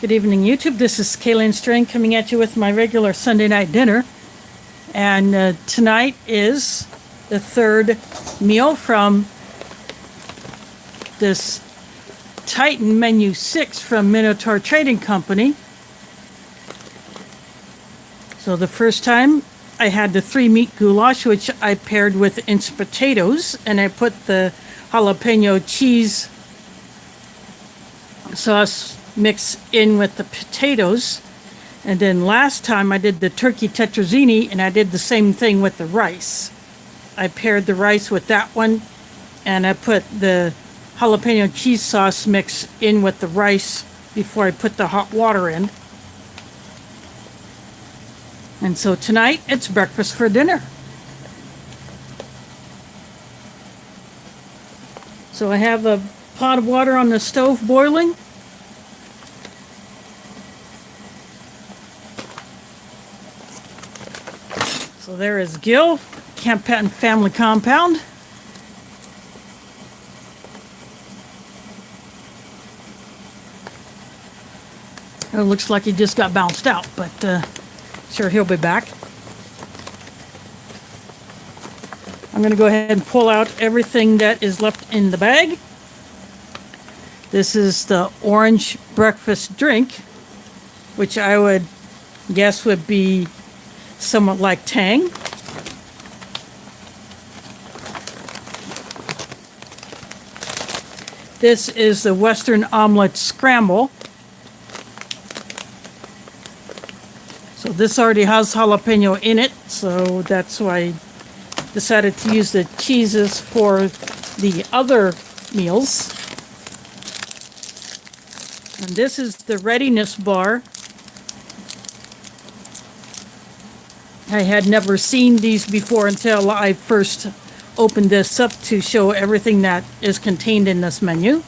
Good evening, YouTube. This is Kaylin Strain coming at you with my regular Sunday night dinner. And tonight is the third meal from this Titan Menu 6 from Minotaur Trading Company. So the first time I had the 3-meat goulash, which I paired with instant potatoes, and I put the jalapeno cheese sauce mix in with the potatoes. And then last time I did the turkey tetrazzini, and I did the same thing with the rice. I paired the rice with that one, and I put the jalapeno cheese sauce mix in with the rice before I put the hot water in. And so tonight it's breakfast for dinner. So I have a pot of water on the stove boiling. So there is Gil, Camp Patton Family Compound. It looks like he just got bounced out, but sure, he'll be back. I'm going to go ahead and pull out everything that is left in the bag. This is the orange breakfast drink, which I would guess would be somewhat like Tang. This is the Western Omelette Scramble. So this already has jalapeno in it, so that's why I decided to use the cheeses for the other meals. And this is the Readiness Bar. I had never seen these before until I first opened this up to show everything that is contained in this menu.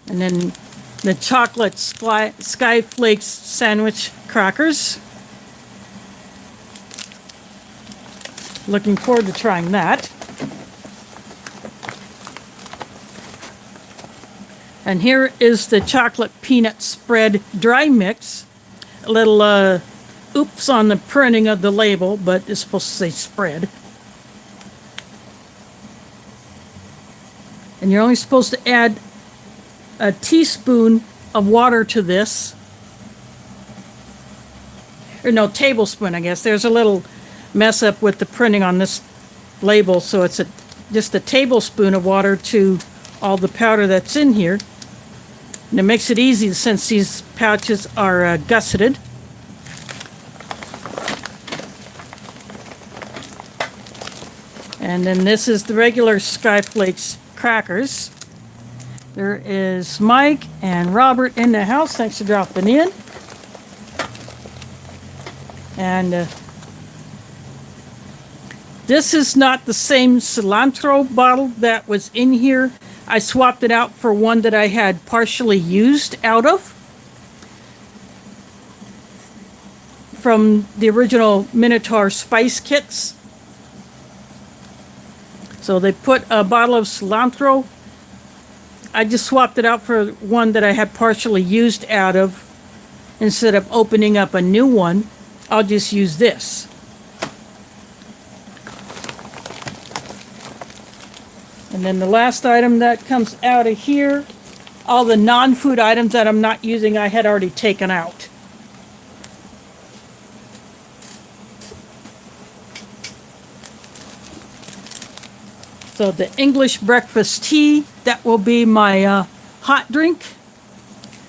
And then the chocolate sky flakes sandwich crackers. Looking forward to trying that. And here is the chocolate peanut spread dry mix. A little oops on the printing of the label, but it's supposed to say spread. And you're only supposed to add a teaspoon of water to this. Or no, tablespoon, I guess. There's a little mess up with the printing on this label, so it's just a tablespoon of water to all the powder that's in here. And it makes it easy since these pouches are gusseted. And then this is the regular Sky Flakes crackers. There is Mike and Robert in the house. Thanks for dropping in. And this is not the same cilantro bottle that was in here. I swapped it out for one that I had partially used out of from the original Minotaur spice kits. So they put a bottle of cilantro. I just swapped it out for one that I had partially used out of. Instead of opening up a new one, I'll just use this. And then the last item that comes out of here, all the non-food items that I'm not using, I had already taken out. So the English breakfast tea, that will be my hot drink.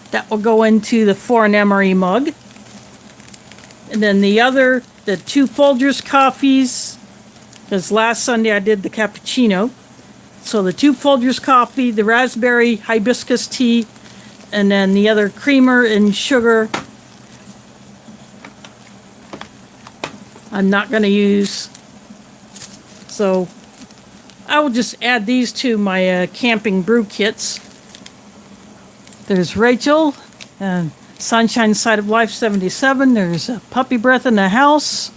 That will go into the foreign emery mug. And then the 2 Folgers coffees, because last Sunday I did the cappuccino. So the 2 Folgers coffee, the raspberry hibiscus tea, and then the other creamer and sugar. I'm not going to use. So I will just add these to my camping brew kits. There's Rachel and Sunshine Side of Life 77. There's a Puppy Breath in the House.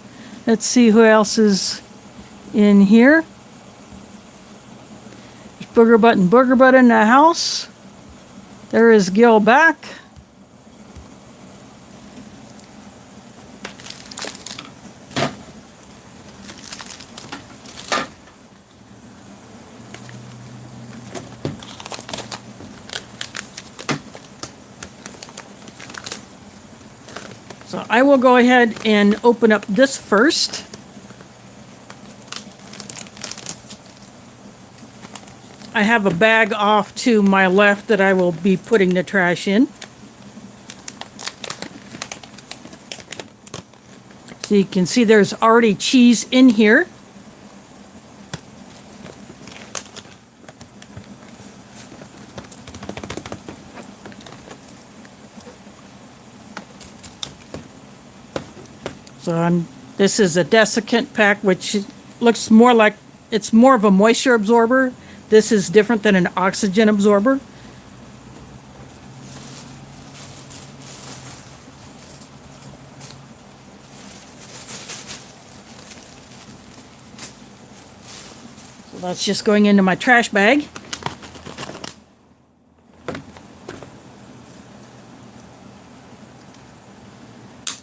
Let's see who else is in here. Booger Butt in the house. There is Gil back. So I will go ahead and open up this first. I have a bag off to my left that I will be putting the trash in. So you can see there's already cheese in here. So this is a desiccant pack, which looks more like it's more of a moisture absorber. This is different than an oxygen absorber. So that's just going into my trash bag.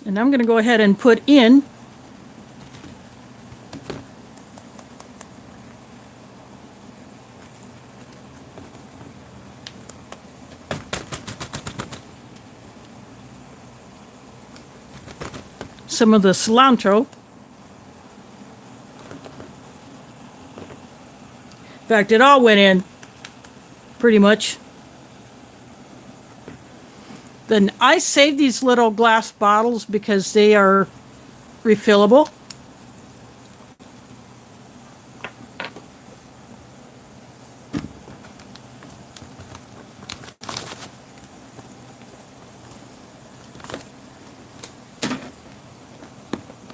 And I'm going to go ahead and put in some of the cilantro. In fact, it all went in pretty much. Then I save these little glass bottles because they are refillable.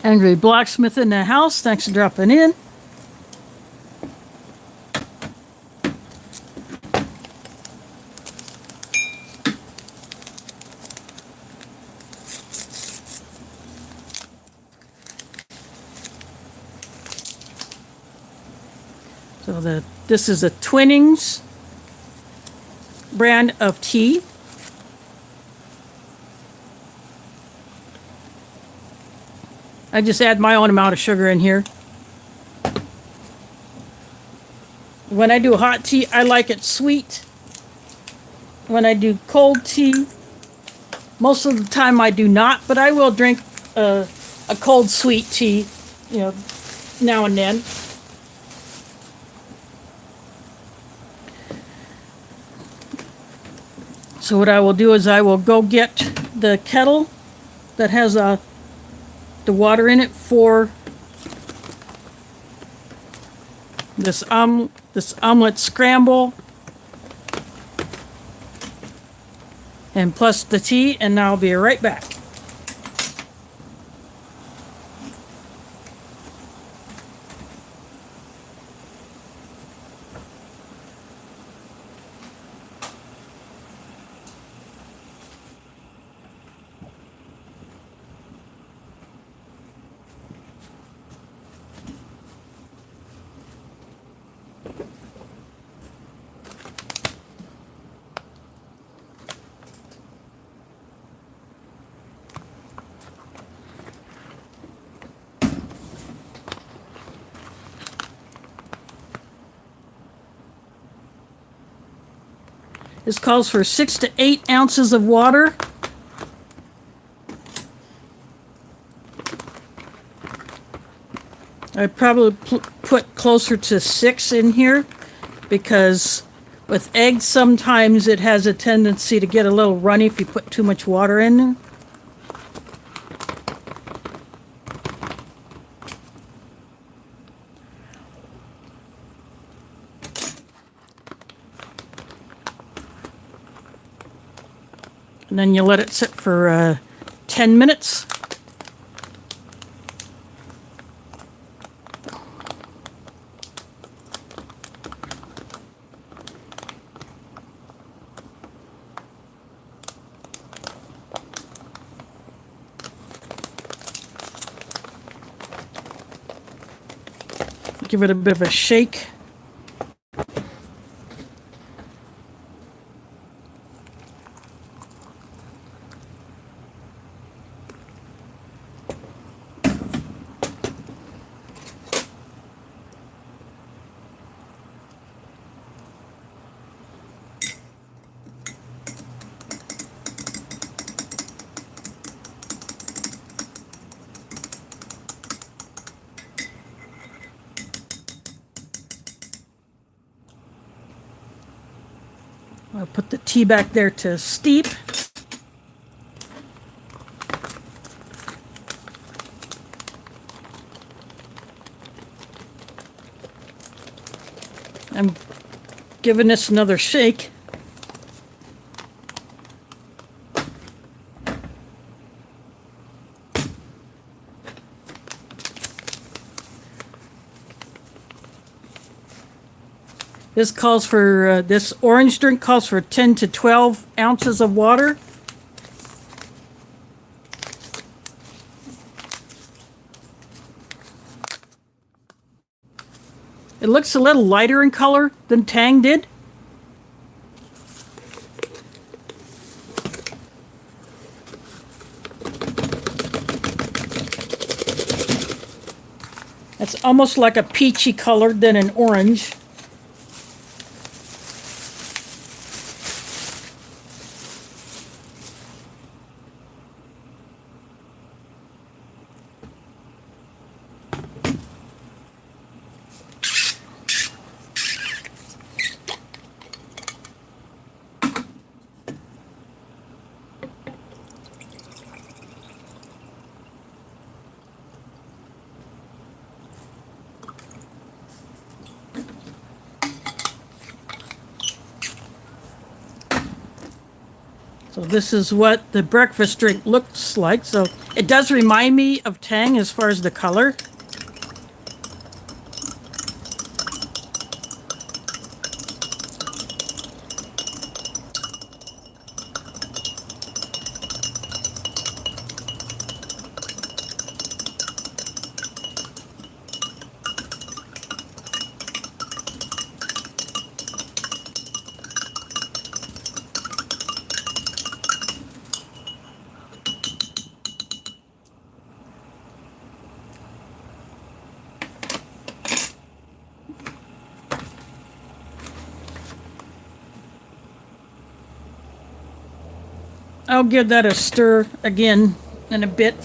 Angry Blacksmith in the house, thanks for dropping in. So this is a Twinnings brand of tea. I just add my own amount of sugar in here. When I do hot tea, I like it sweet. When I do cold tea, most of the time I do not, but I will drink a cold sweet tea, now and then. So what I will do is I will go get the kettle that has the water in it for this omelette scramble, and plus the tea, and I'll be right back. This calls for 6 to 8 ounces of water. I probably put closer to 6 in here because with eggs sometimes it has a tendency to get a little runny if you put too much water in there. And then you let it sit for 10 minutes. Give it a bit of a shake. I'll put the tea back there to steep. I'm giving this another shake. This calls for, this orange drink calls for 10 to 12 ounces of water. It looks a little lighter in color than Tang did. It's almost like a peachy color than an orange. So this is what the breakfast drink looks like. So it does remind me of Tang as far as the color. I'll give that a stir again in a bit.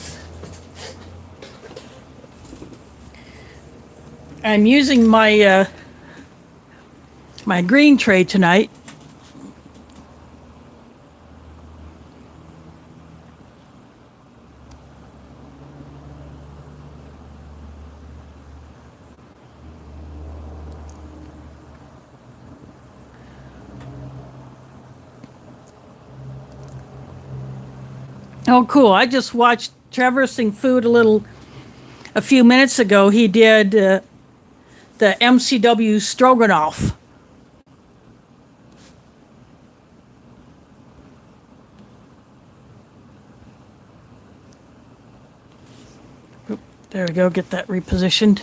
I'm using my my green tray tonight. Oh, cool. I just watched Traversing Food a few minutes ago. He did the MCW Stroganoff. Oop, there we go. Get that repositioned.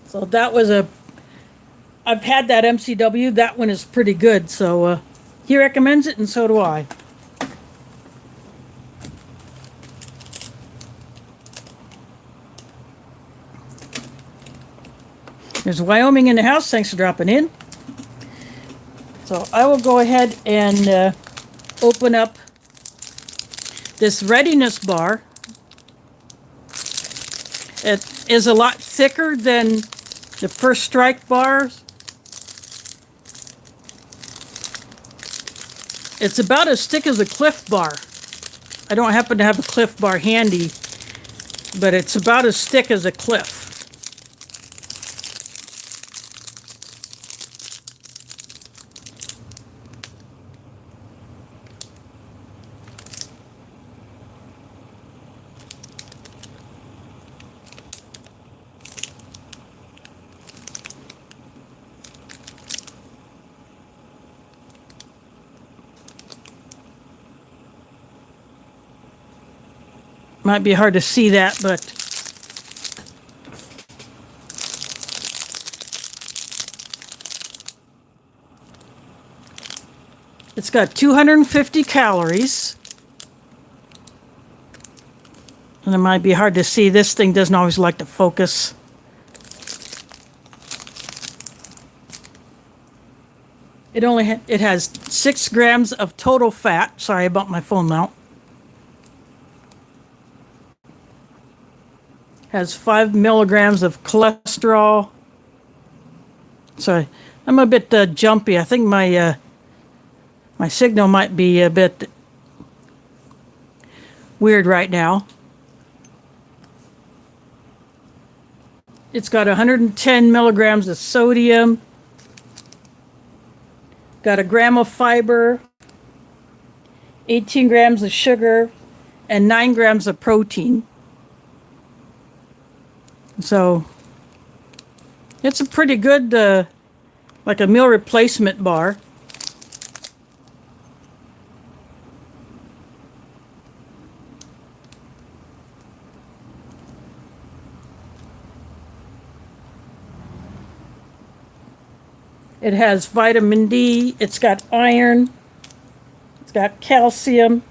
So that was I've had that MCW. That one is pretty good. So, he recommends it, and so do I. There's Wyoming in the house. Thanks for dropping in. So I will go ahead and open up this Readiness Bar. It is a lot thicker than the First Strike bars. It's about as thick as a Cliff Bar. I don't happen to have a Cliff Bar handy, but it's about as thick as a Cliff. Might be hard to see that, but it's got 250 calories. And it might be hard to see. This thing doesn't always like to focus. It has 6 grams of total fat. Sorry about my phone mount. Has 5 milligrams of cholesterol. Sorry, I'm a bit jumpy. I think my signal might be a bit weird right now. It's got 110 milligrams of sodium, got a gram of fiber, 18 grams of sugar, and 9 grams of protein. So it's a pretty good, like a meal replacement bar. It has vitamin D, it's got iron, it's got calcium.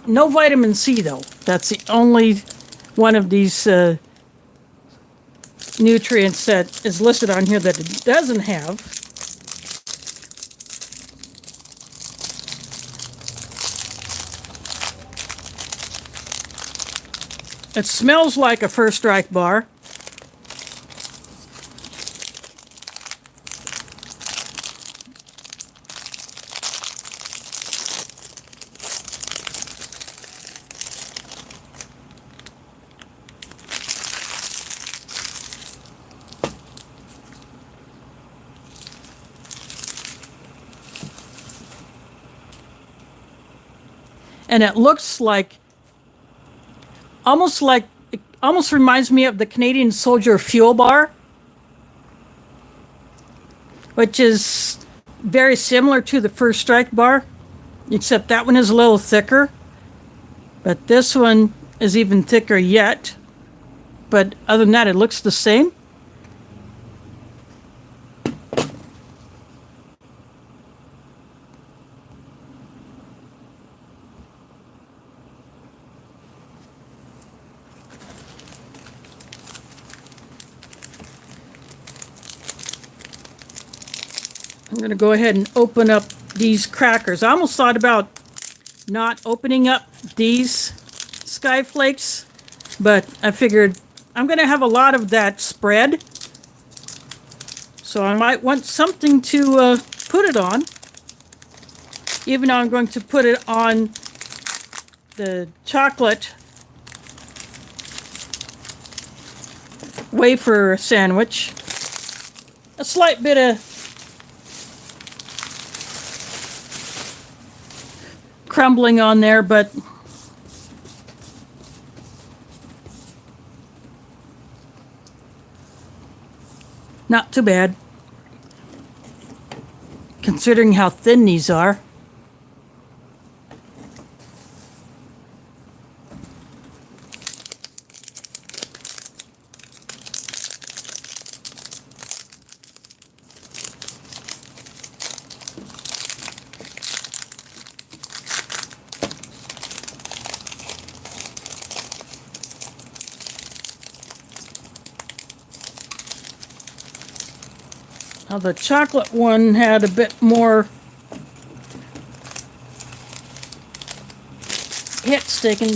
No vitamin C though. That's the only one of these nutrients that is listed on here that it doesn't have. It smells like a First Strike bar. And it looks like, it almost reminds me of the Canadian Soldier Fuel Bar, which is very similar to the First Strike bar, except that one is a little thicker. But this one is even thicker yet. But other than that, it looks the same. I'm going to go ahead and open up these crackers. I almost thought about not opening up these Sky Flakes, but I figured I'm going to have a lot of that spread, so I might want something to put it on, even though I'm going to put it on the chocolate wafer sandwich. A slight bit of crumbling on there, but not too bad considering how thin these are. Now the chocolate one had a bit more hits taken.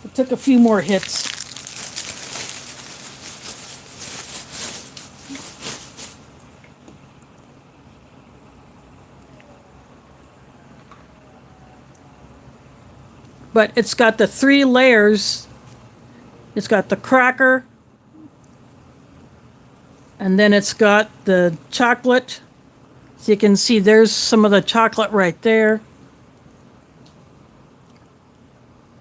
It took a few more hits. But it's got the 3 layers. It's got the cracker, and then it's got the chocolate. So you can see there's some of the chocolate right there.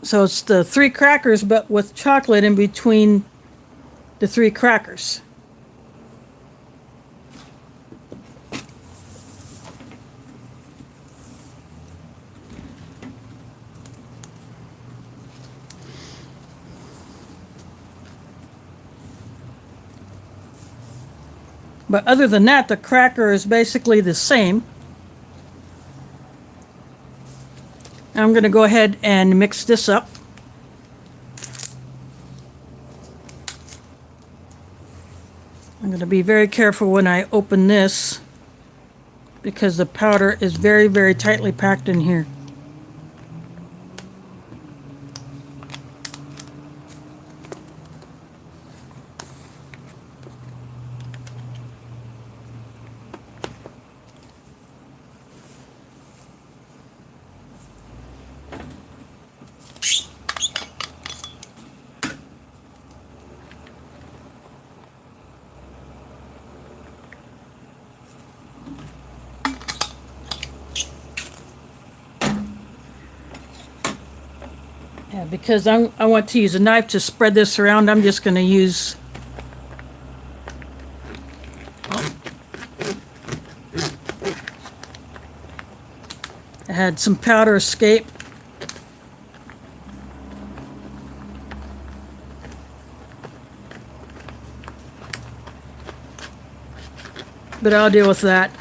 So it's the 3 crackers, but with chocolate in between the 3 crackers. But other than that, the cracker is basically the same. I'm going to go ahead and mix this up. I'm going to be very careful when I open this because the powder is very, very tightly packed in here. Yeah, because I want to use a knife to spread this around, I'm just going to use... I had some powder escape. But I'll deal with that.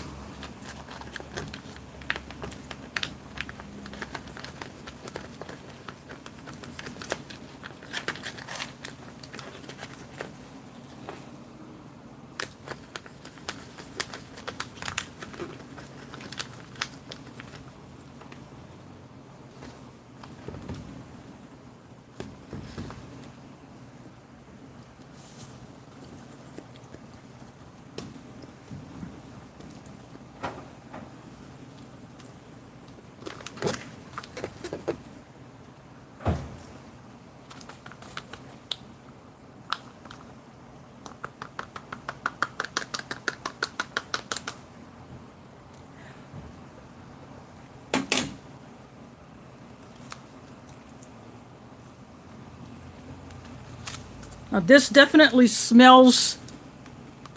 Now this definitely smells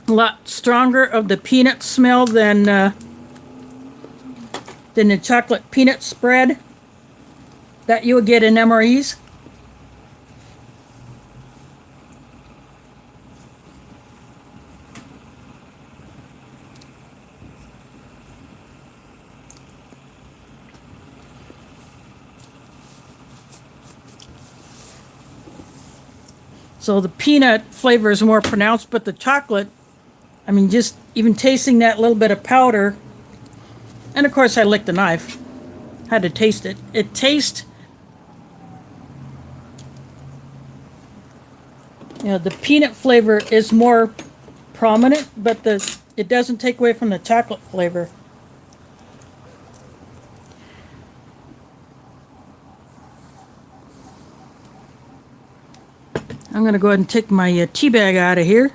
a lot stronger of the peanut smell than the chocolate peanut spread that you would get in MREs. So the peanut flavor is more pronounced, but the chocolate, I mean, just even tasting that little bit of powder, and of course I licked the knife, had to taste it. It tastes, you know, the peanut flavor is more prominent, but it doesn't take away from the chocolate flavor. I'm going to go ahead and take my tea bag out of here.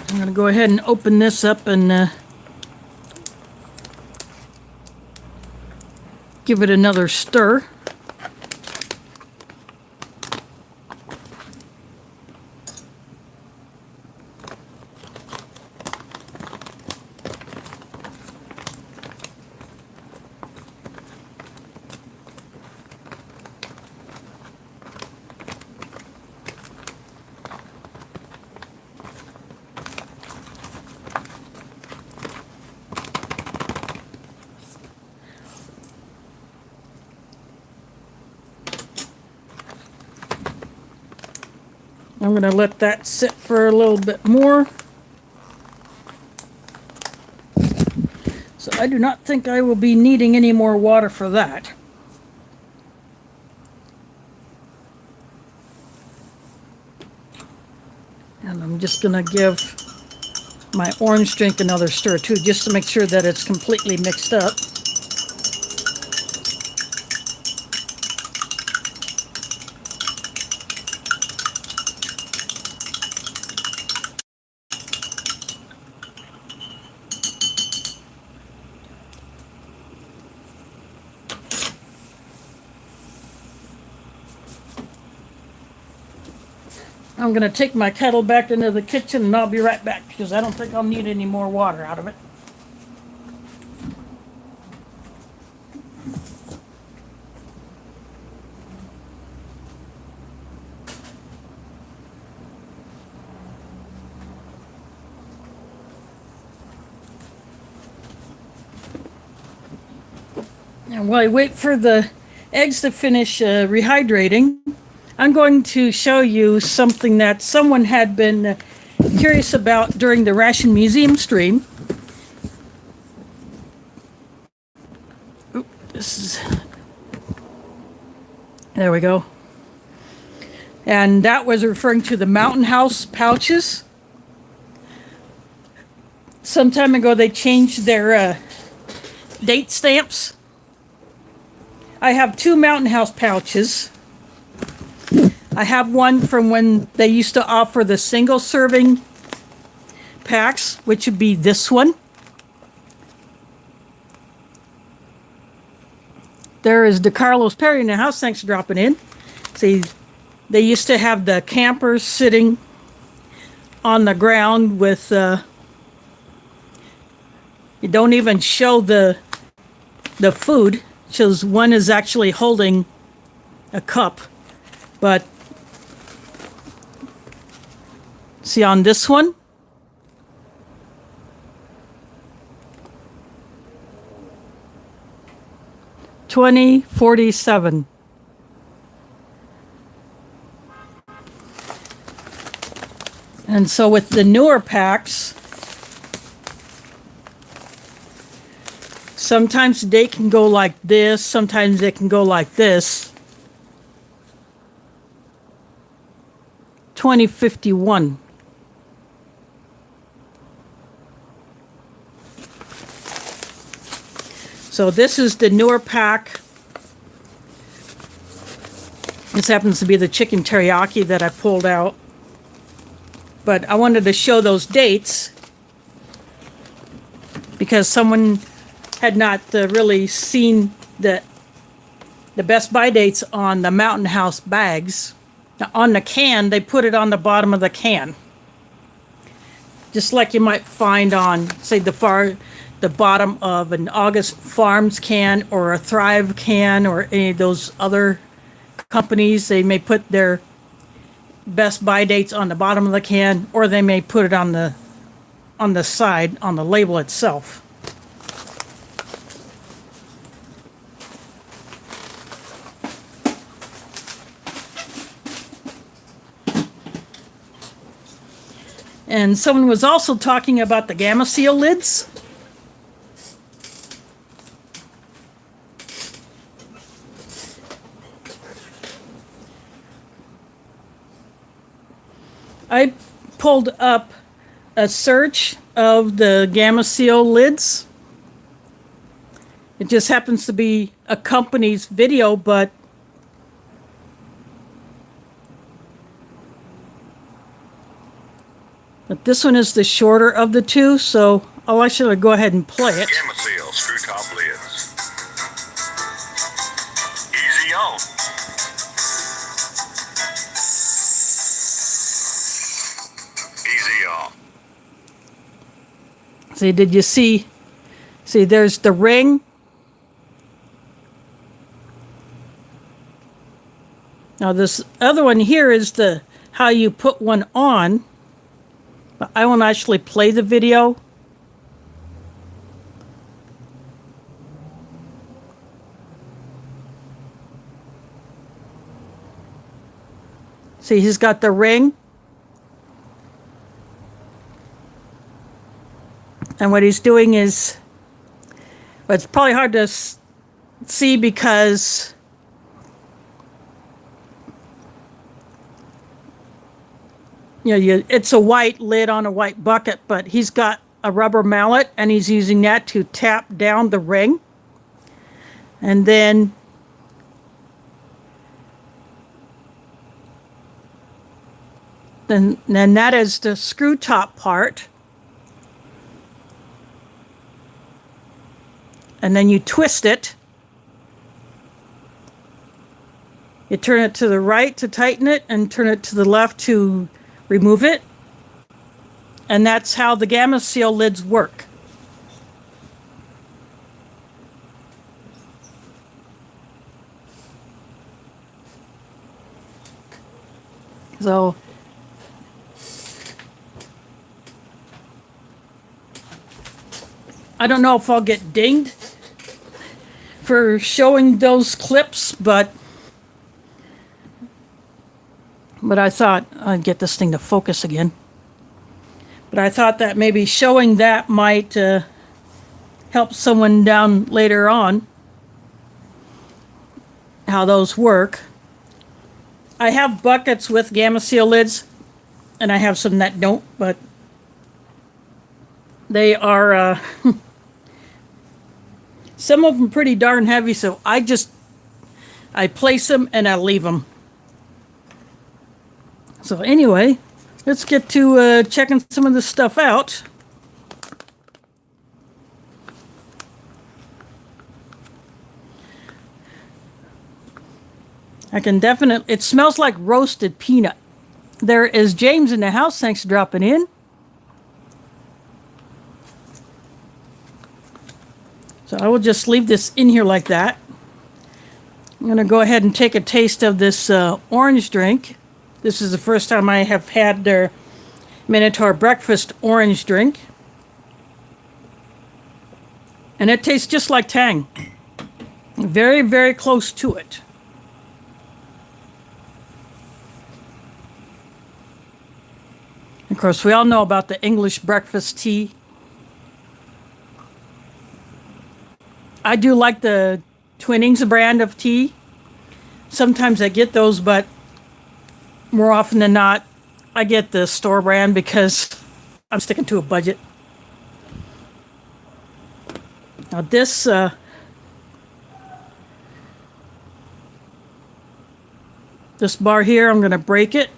I'm going to go ahead and open this up and give it another stir. I'm going to let that sit for a little bit more. So I do not think I will be needing any more water for that. And I'm just going to give my orange drink another stir too, just to make sure that it's completely mixed up. I'm going to take my kettle back into the kitchen and I'll be right back because I don't think I'll need any more water out of it. And while I wait for the eggs to finish rehydrating, I'm going to show you something that someone had been curious about during the Ration Museum stream. Oop, there we go. And that was referring to the Mountain House pouches. Some time ago, they changed their date stamps. I have two Mountain House pouches. I have one from when they used to offer the single serving packs, which would be this one. There is DeCarlos Perry in the house. Thanks for dropping in. See, they used to have the campers sitting on the ground with, you don't even show the food. It shows one is actually holding a cup. But see on this one, $20.47. And so with the newer packs, sometimes they can go like this, sometimes they can go like this. $20.51. So this is the newer pack. This happens to be the chicken teriyaki that I pulled out. But I wanted to show those dates because someone had not really seen the Best Buy dates on the Mountain House bags. Now, on the can, they put it on the bottom of the can. Just like you might find on, say, the bottom of an August Farms can or a Thrive can or any of those other companies. They may put their Best Buy dates on the bottom of the can, or they may put it on the side, on the label itself. And someone was also talking about the Gamma Seal lids. I pulled up a search of the Gamma Seal lids. It just happens to be a company's video, but this one is the shorter of the two, so I'll actually go ahead and play it. Gamma Seal screw top lids. Easy on. Easy on. See, did you see? See, there's the ring. Now this other one here is the how you put one on. But I won't actually play the video. See, he's got the ring. And what he's doing is, well, it's probably hard to see because it's a white lid on a white bucket, but he's got a rubber mallet and he's using that to tap down the ring. And then that is the screw top part. And then you twist it. You turn it to the right to tighten it and turn it to the left to remove it. And that's how the Gamma Seal lids work. So I don't know if I'll get dinged for showing those clips, but I thought I'd get this thing to focus again. But I thought that maybe showing that might help someone down later on how those work. I have buckets with Gamma Seal lids, and I have some that don't, but they are some of them pretty darn heavy, so I place them and I leave them. So anyway, let's get to checking some of this stuff out. It smells like roasted peanut. There is James in the house. Thanks for dropping in. So I will just leave this in here like that. I'm going to go ahead and take a taste of this orange drink. This is the first time I have had their Minotaur breakfast orange drink. And it tastes just like Tang. Very, very close to it. Of course, we all know about the English breakfast tea. I do like the Twinnings brand of tea. Sometimes I get those, but more often than not, I get the store brand because I'm sticking to a budget. Now this bar here, I'm going to break it.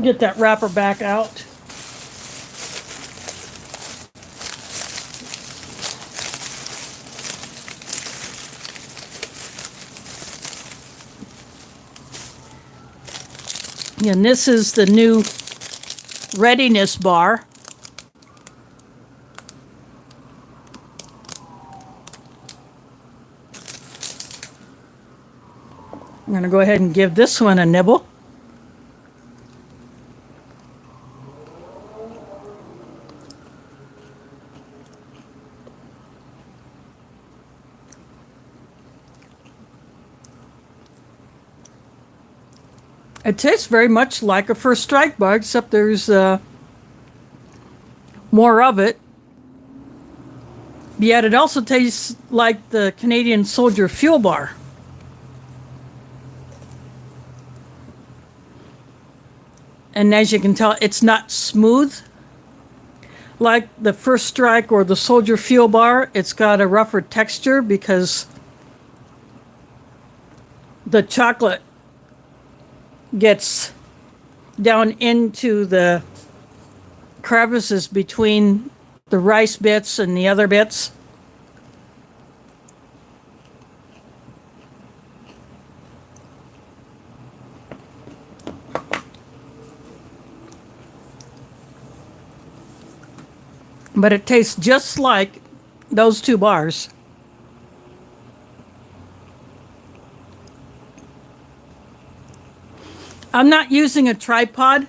Get that wrapper back out. And this is the new Readiness Bar. I'm going to go ahead and give this one a nibble. It tastes very much like a First Strike bar, except there's more of it. Yet it also tastes like the Canadian Soldier Fuel Bar. And as you can tell, it's not smooth like the First Strike or the Soldier Fuel Bar. It's got a rougher texture because the chocolate gets down into the crevices between the rice bits and the other bits. But it tastes just like those two bars. I'm not using a tripod.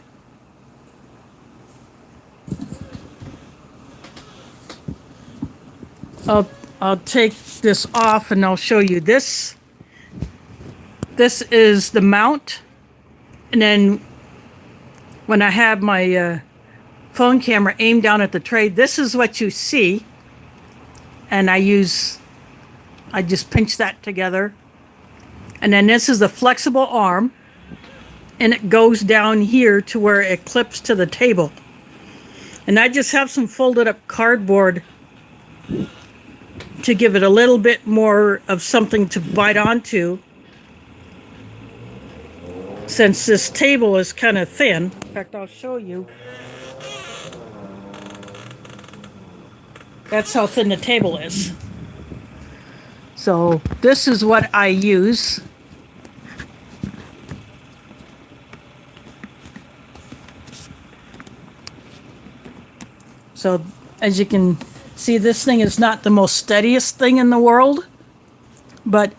I'll take this off and I'll show you this. This is the mount. And then when I have my phone camera aimed down at the tray, this is what you see. And I just pinch that together. And then this is the flexible arm. And it goes down here to where it clips to the table. And I just have some folded up cardboard to give it a little bit more of something to bite onto, since this table is kind of thin. In fact, I'll show you. That's how thin the table is. So this is what I use. So as you can see, this thing is not the most steadiest thing in the world, but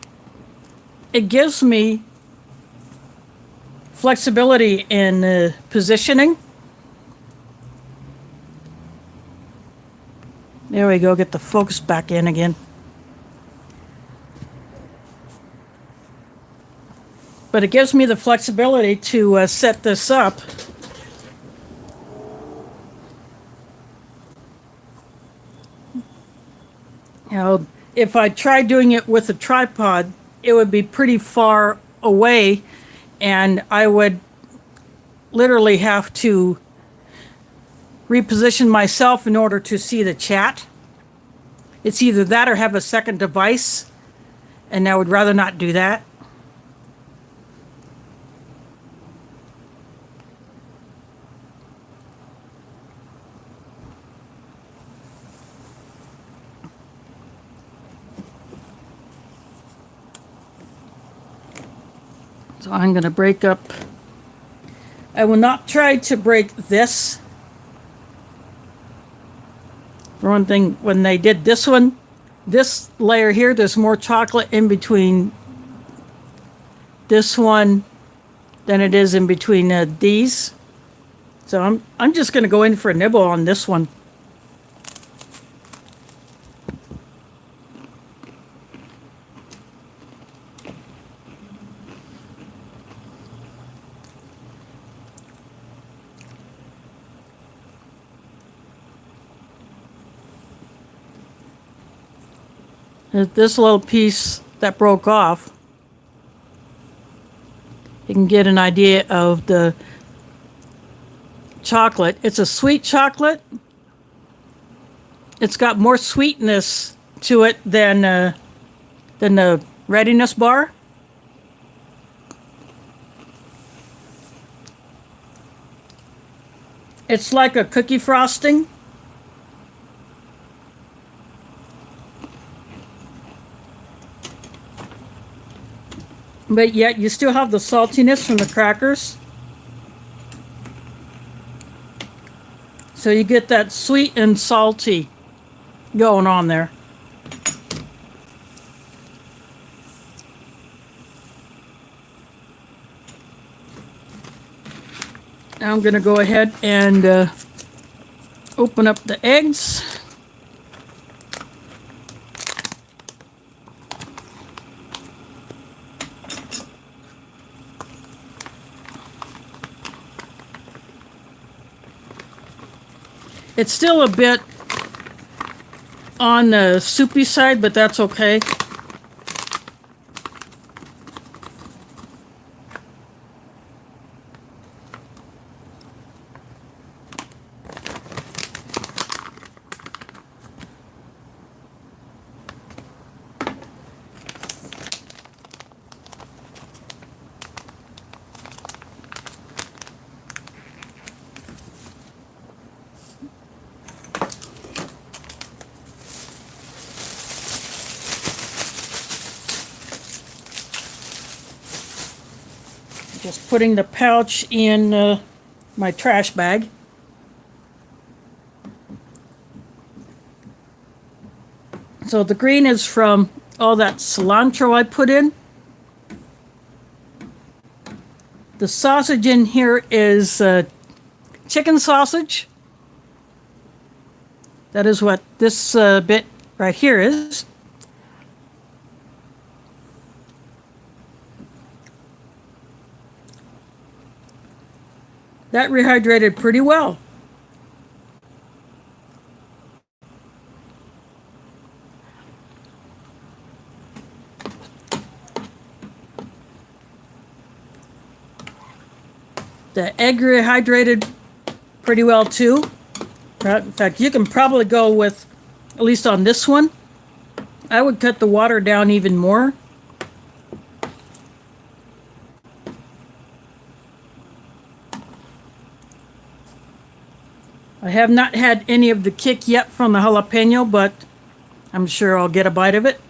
it gives me flexibility in positioning. There we go, get the focus back in again. But it gives me the flexibility to set this up. You know, if I tried doing it with a tripod, it would be pretty far away, and I would literally have to reposition myself in order to see the chat. It's either that or have a second device, and I would rather not do that. So I'm going to break up. I will not try to break this. For one thing, when they did this one, this layer here, there's more chocolate in between this one than it is in between these. So I'm just going to go in for a nibble on this one. This little piece that broke off, you can get an idea of the chocolate. It's a sweet chocolate. It's got more sweetness to it than the Readiness Bar. It's like a cookie frosting. But yet you still have the saltiness from the crackers. So you get that sweet and salty going on there. Now I'm going to go ahead and open up the eggs. It's still a bit on the soupy side, but that's okay. Just putting the pouch in my trash bag. So the green is from all that cilantro I put in. The sausage in here is chicken sausage. That is what this bit right here is. That rehydrated pretty well. The egg rehydrated pretty well too. In fact, you can probably go with, at least on this one, I would cut the water down even more. I have not had any of the kick yet from the jalapeno, but I'm sure I'll get a bite of it.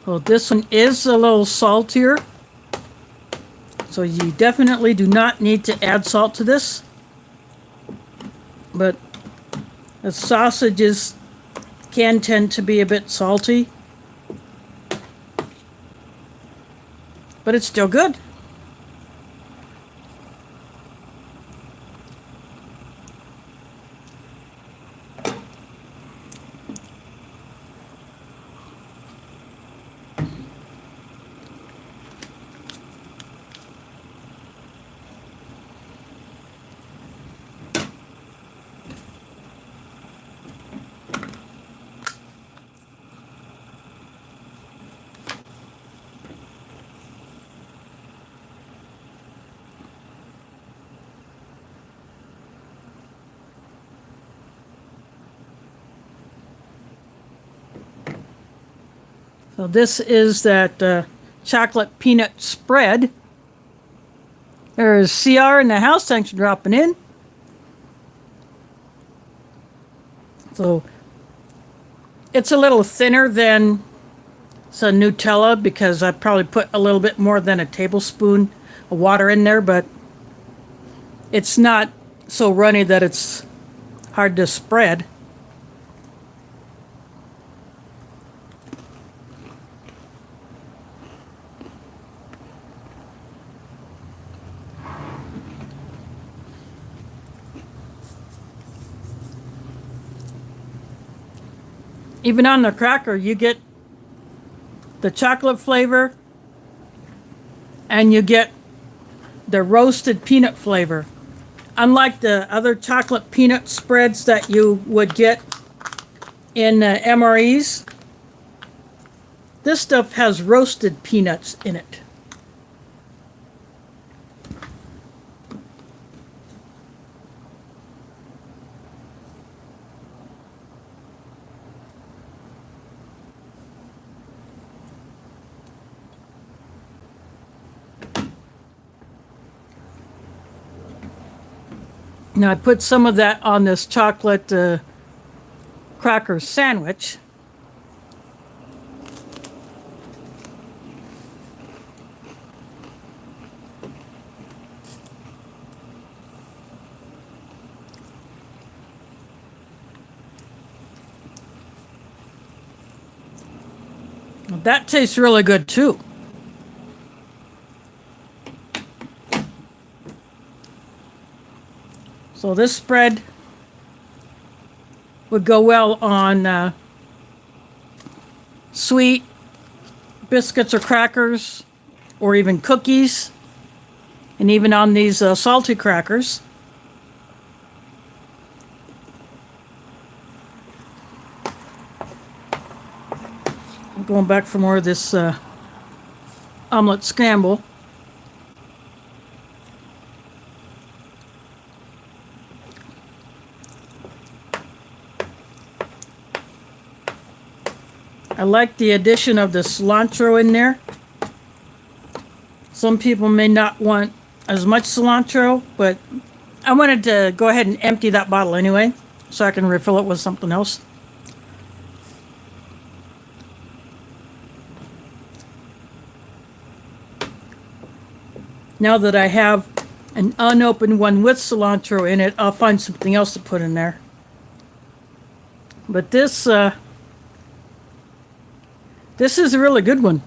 Well, this one is a little saltier, so you definitely do not need to add salt to this. But the sausage is can tend to be a bit salty, but it's still good. So this is that chocolate peanut spread. There's CR in the house. Thanks for dropping in. So it's a little thinner than some Nutella because I probably put a little bit more than a tablespoon of water in there, but it's not so runny that it's hard to spread. Even on the cracker, you get the chocolate flavor and you get the roasted peanut flavor. Unlike the other chocolate peanut spreads that you would get in MREs, this stuff has roasted peanuts in it. Now I put some of that on this chocolate cracker sandwich. That tastes really good too. So this spread would go well on sweet biscuits or crackers, or even cookies, and even on these salty crackers. I'm going back for more of this omelette scramble. I like the addition of the cilantro in there. Some people may not want as much cilantro, but I wanted to go ahead and empty that bottle anyway, so I can refill it with something else. Now that I have an unopened one with cilantro in it, I'll find something else to put in there. But this is a really good one.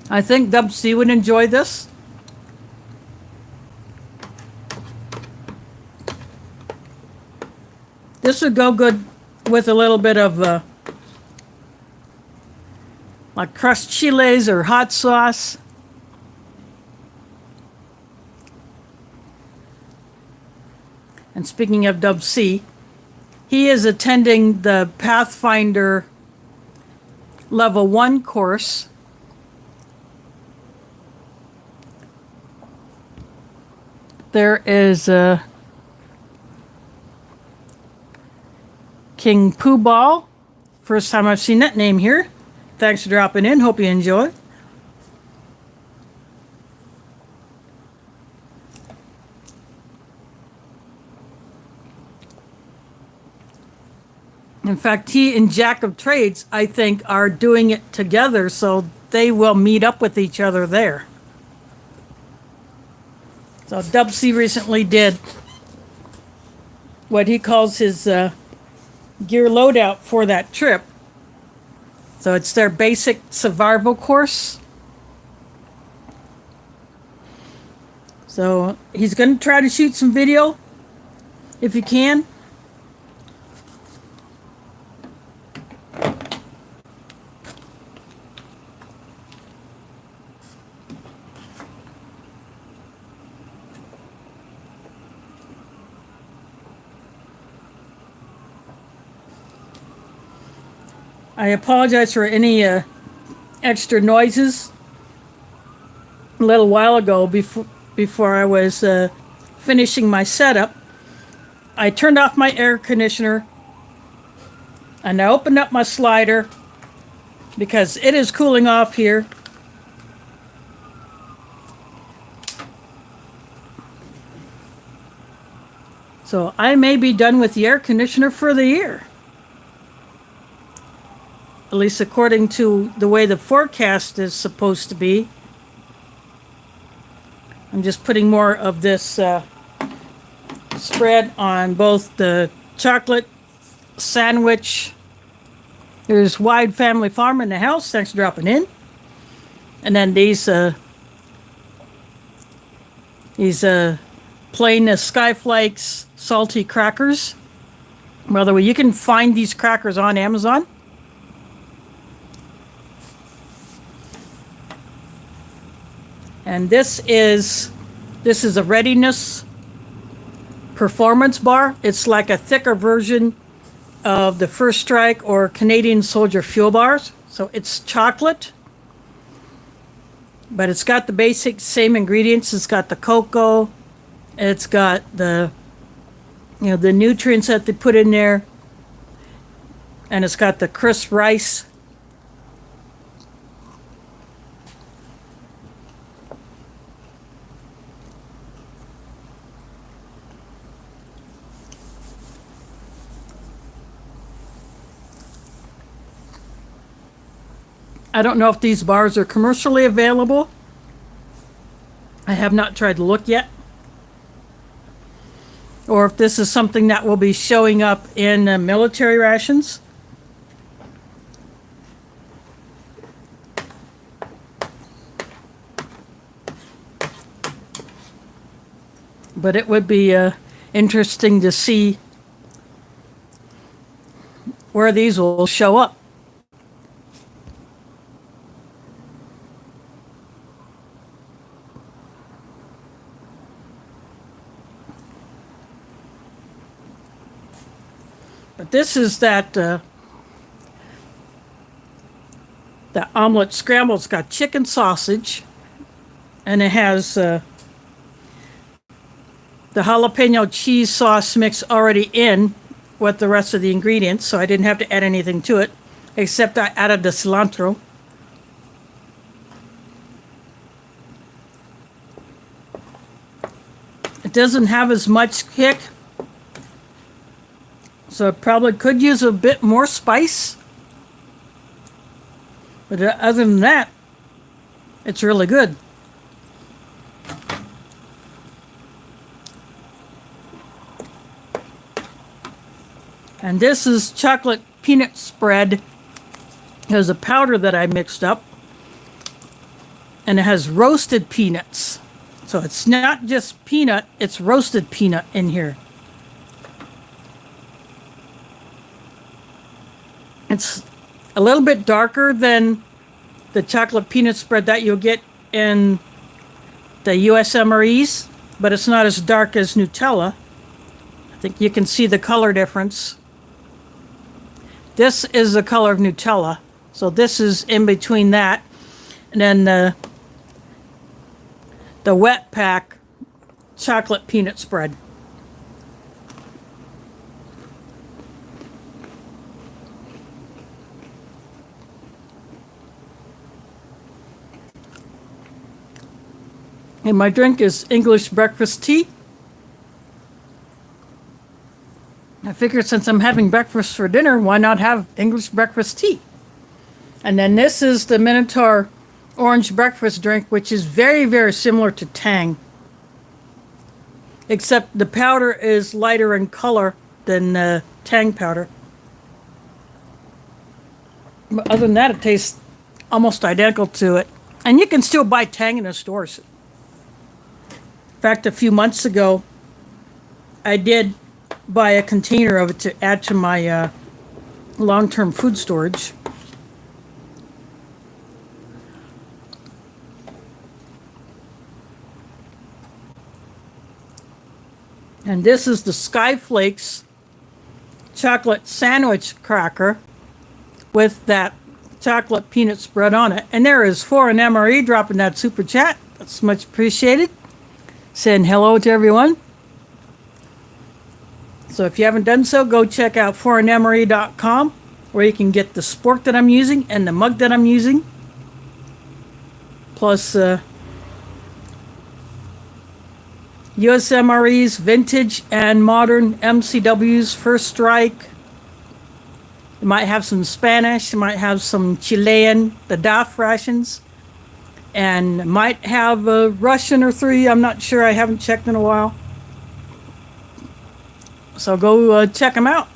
I think Dub C would enjoy this. This would go good with a little bit of like crushed chiles or hot sauce. And speaking of Dub C, he is attending the Pathfinder Level 1 course. There is King Pooh Ball. First time I've seen that name here. Thanks for dropping in. Hope you enjoy. In fact, he and Jack of Trades, I think, are doing it together, so they will meet up with each other there. So Dub C recently did what he calls his gear loadout for that trip. So it's their basic survival course. So he's going to try to shoot some video if he can. I apologize for any extra noises. A little while ago, before I was finishing my setup, I turned off my air conditioner and I opened up my slider because it is cooling off here. So I may be done with the air conditioner for the year. At least according to the way the forecast is supposed to be. I'm just putting more of this spread on both the chocolate sandwich. There's Wide Family Farm in the house. Thanks for dropping in. And then these plain Skyflakes salty crackers. By the way, you can find these crackers on Amazon. And this is a Readiness Performance Bar. It's like a thicker version of the First Strike or Canadian Soldier Fuel Bars. So it's chocolate, but it's got the basic same ingredients. It's got the cocoa, it's got the the nutrients that they put in there, and it's got the crisp rice. I don't know if these bars are commercially available. I have not tried to look yet. Or if this is something that will be showing up in military rations. But it would be interesting to see where these will show up. But this is that the Omelette Scramble. It's got chicken sausage, and it has the jalapeno cheese sauce mix already in with the rest of the ingredients, so I didn't have to add anything to it, except I added the cilantro. It doesn't have as much kick, so it probably could use a bit more spice. But other than that, it's really good. And this is chocolate peanut spread. There's a powder that I mixed up. And it has roasted peanuts. So it's not just peanut, it's roasted peanut in here. It's a little bit darker than the chocolate peanut spread that you'll get in the USMREs, but it's not as dark as Nutella. I think you can see the color difference. This is the color of Nutella, so this is in between that. And then the wet pack chocolate peanut spread. And my drink is English breakfast tea. I figured since I'm having breakfast for dinner, why not have English breakfast tea? And then this is the Minotaur orange breakfast drink, which is very, very similar to Tang. except the powder is lighter in color than Tang powder. But other than that, it tastes almost identical to it. And you can still buy Tang in the stores. In fact, a few months ago, I did buy a container of it to add to my long-term food storage. And this is the Skyflakes chocolate sandwich cracker with that chocolate peanut spread on it. And there is Foreign MRE dropping that super chat. That's much appreciated. Saying hello to everyone. So if you haven't done so, go check out foreignmre.com where you can get the spork that I'm using and the mug that I'm using. Plus USMREs, vintage and modern MCWs, First Strike. You might have some Spanish, you might have some Chilean, the DAF rations, and might have a Russian or three. I'm not sure, I haven't checked in a while. So go check them out.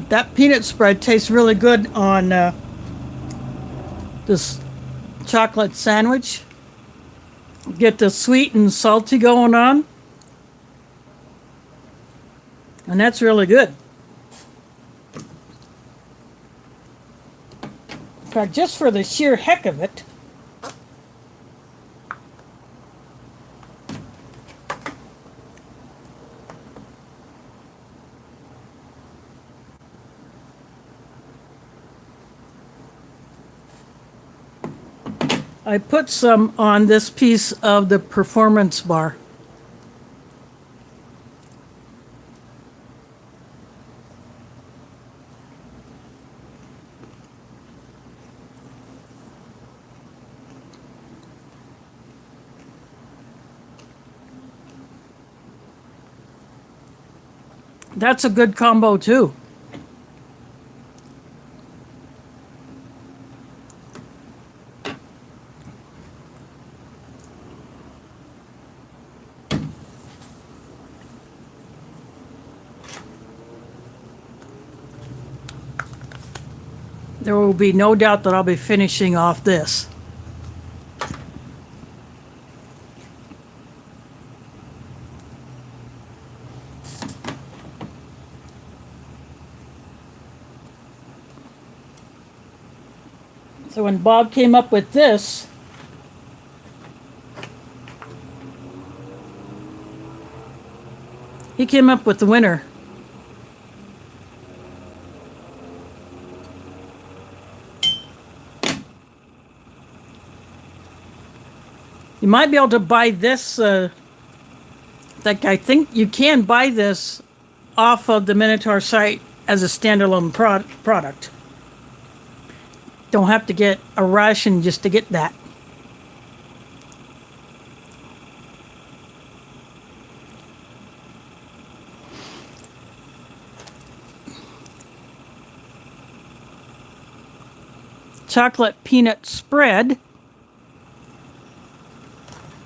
That peanut spread tastes really good on this chocolate sandwich. Get the sweet and salty going on. And that's really good. In fact, just for the sheer heck of it, I put some on this piece of the performance bar. That's a good combo too. There will be no doubt that I'll be finishing off this. So when Bob came up with this, he came up with the winner. You might be able to buy this, like I think you can buy this off of the Minotaur site as a standalone product. Don't have to get a ration just to get that. Chocolate peanut spread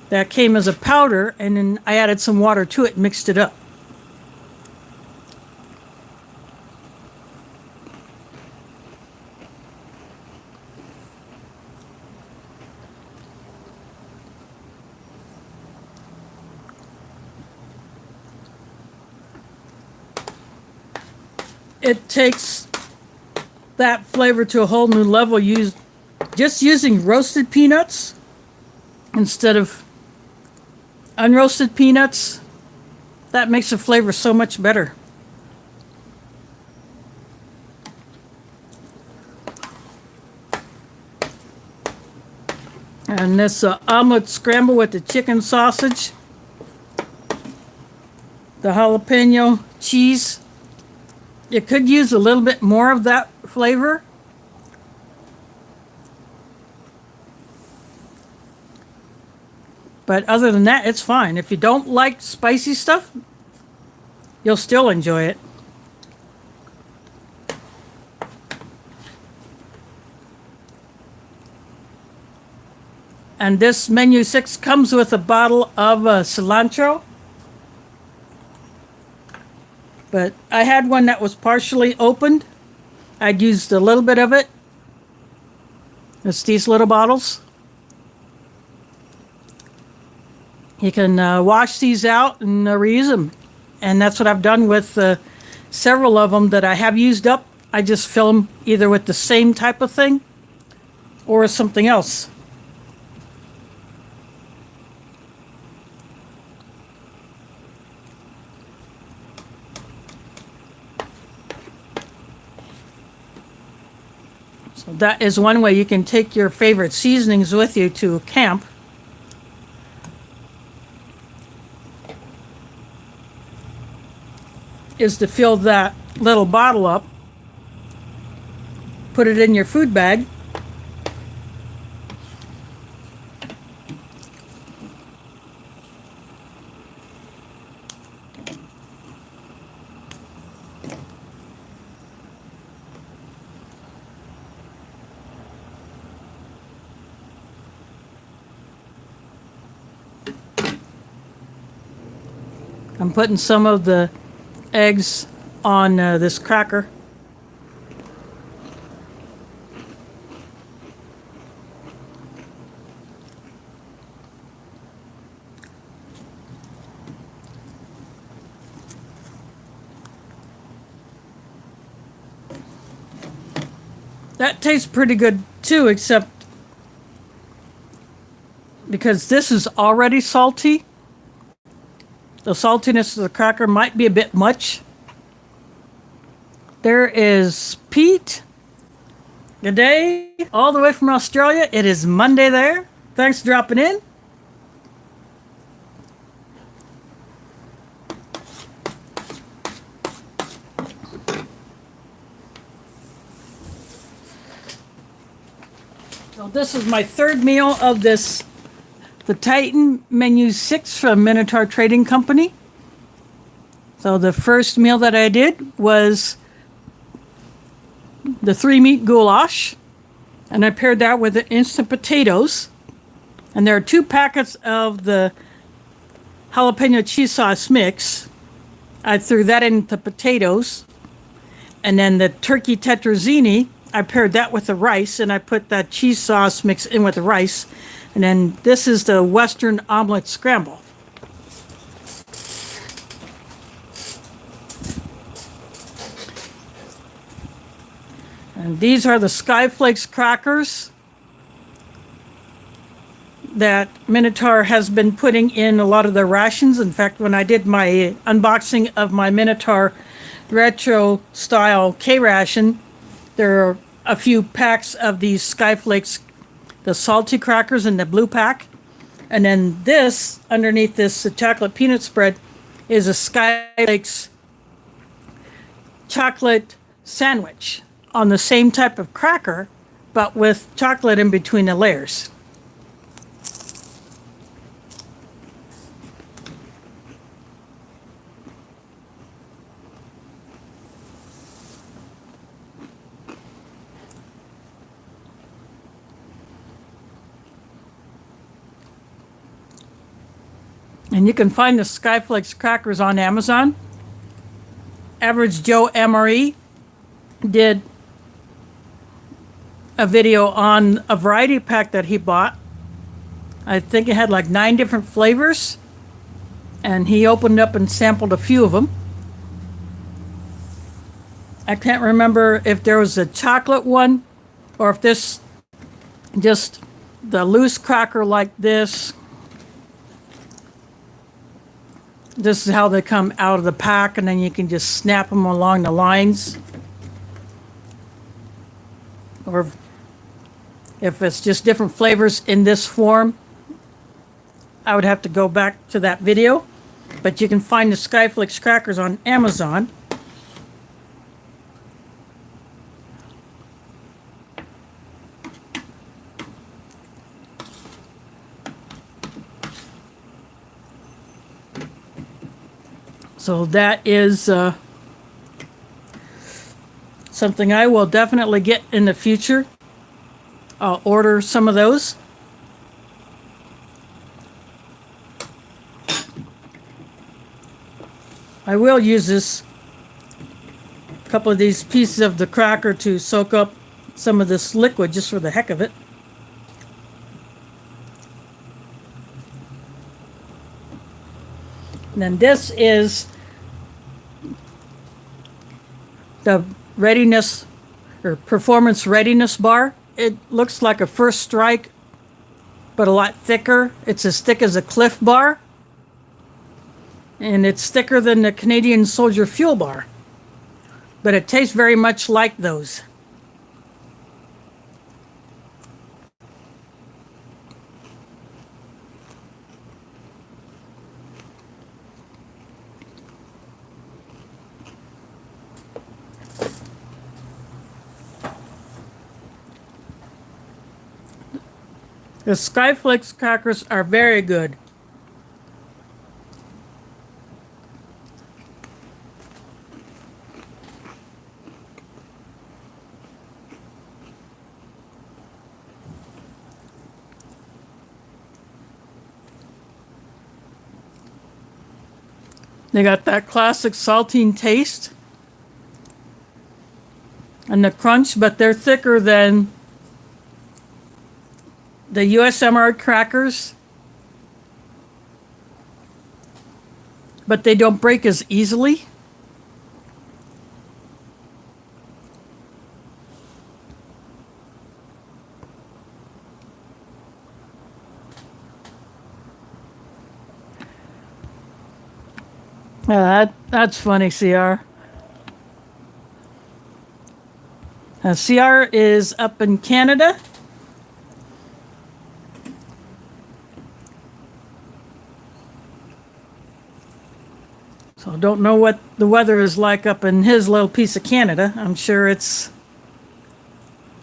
that came as a powder, and then I added some water to it and mixed it up. It takes that flavor to a whole new level. Just using roasted peanuts instead of unroasted peanuts, that makes the flavor so much better. And this omelette scramble with the chicken sausage, the jalapeno cheese. You could use a little bit more of that flavor. But other than that, it's fine. If you don't like spicy stuff, you'll still enjoy it. And this menu 6 comes with a bottle of cilantro. But I had one that was partially opened. I'd used a little bit of it. It's these little bottles. You can wash these out and reuse them. And that's what I've done with several of them that I have used up. I just fill them either with the same type of thing or something else. So that is one way you can take your favorite seasonings with you to camp. Is to fill that little bottle up, put it in your food bag, I'm putting some of the eggs on this cracker. That tastes pretty good too, except because this is already salty. The saltiness of the cracker might be a bit much. There is Pete. Good day. All the way from Australia. It is Monday there. Thanks for dropping in. So this is my third meal of this. The Titan Menu 6 from Minotaur Trading Company. So the first meal that I did was the 3-meat goulash. And I paired that with the instant potatoes. And there are 2 packets of the jalapeno cheese sauce mix. I threw that into potatoes. And then the turkey tetrazzini, I paired that with the rice. And I put that cheese sauce mix in with the rice. And then this is the Western Omelette Scramble. And these are the Skyflakes crackers that Minotaur has been putting in a lot of their rations. In fact, when I did my unboxing of my Minotaur retro style K-ration, there are a few packs of these Skyflakes, the salty crackers in the blue pack. And then this, underneath this chocolate peanut spread, is a Skyflakes chocolate sandwich on the same type of cracker, but with chocolate in between the layers. And you can find the Skyflakes crackers on Amazon. Average Joe MRE did a video on a variety pack that he bought. I think it had like 9 different flavors. And he opened up and sampled a few of them. I can't remember if there was a chocolate one or if this just the loose cracker like this. This is how they come out of the pack, and then you can just snap them along the lines. Or if it's just different flavors in this form, I would have to go back to that video. But you can find the Skyflakes crackers on Amazon. So that is something I will definitely get in the future. I'll order some of those. I will use this couple of these pieces of the cracker to soak up some of this liquid just for the heck of it. And then this is the readiness or performance readiness bar. It looks like a First Strike, but a lot thicker. It's as thick as a Cliff bar. And it's thicker than the Canadian Soldier Fuel bar. But it tastes very much like those. The Skyflakes crackers are very good. They got that classic saltine taste and the crunch, but they're thicker than the USMR crackers, but they don't break as easily. That's funny, CR. CR is up in Canada. So I don't know what the weather is like up in his little piece of Canada. I'm sure it's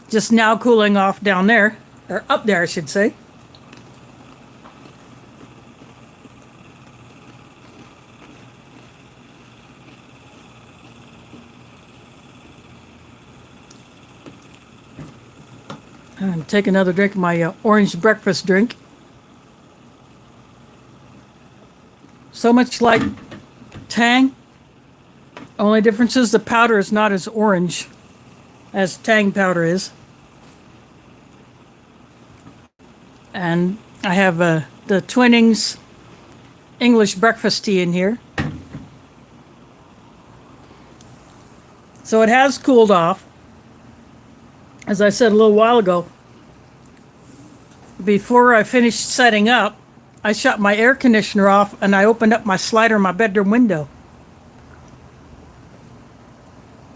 just now cooling off down there, or up there, I should say. I'm take another drink of my orange breakfast drink. So much like Tang. Only difference is the powder is not as orange as Tang powder is. And I have the Twinings English breakfast tea in here. So it has cooled off. As I said a little while ago, before I finished setting up, I shut my air conditioner off and I opened up my slider in my bedroom window.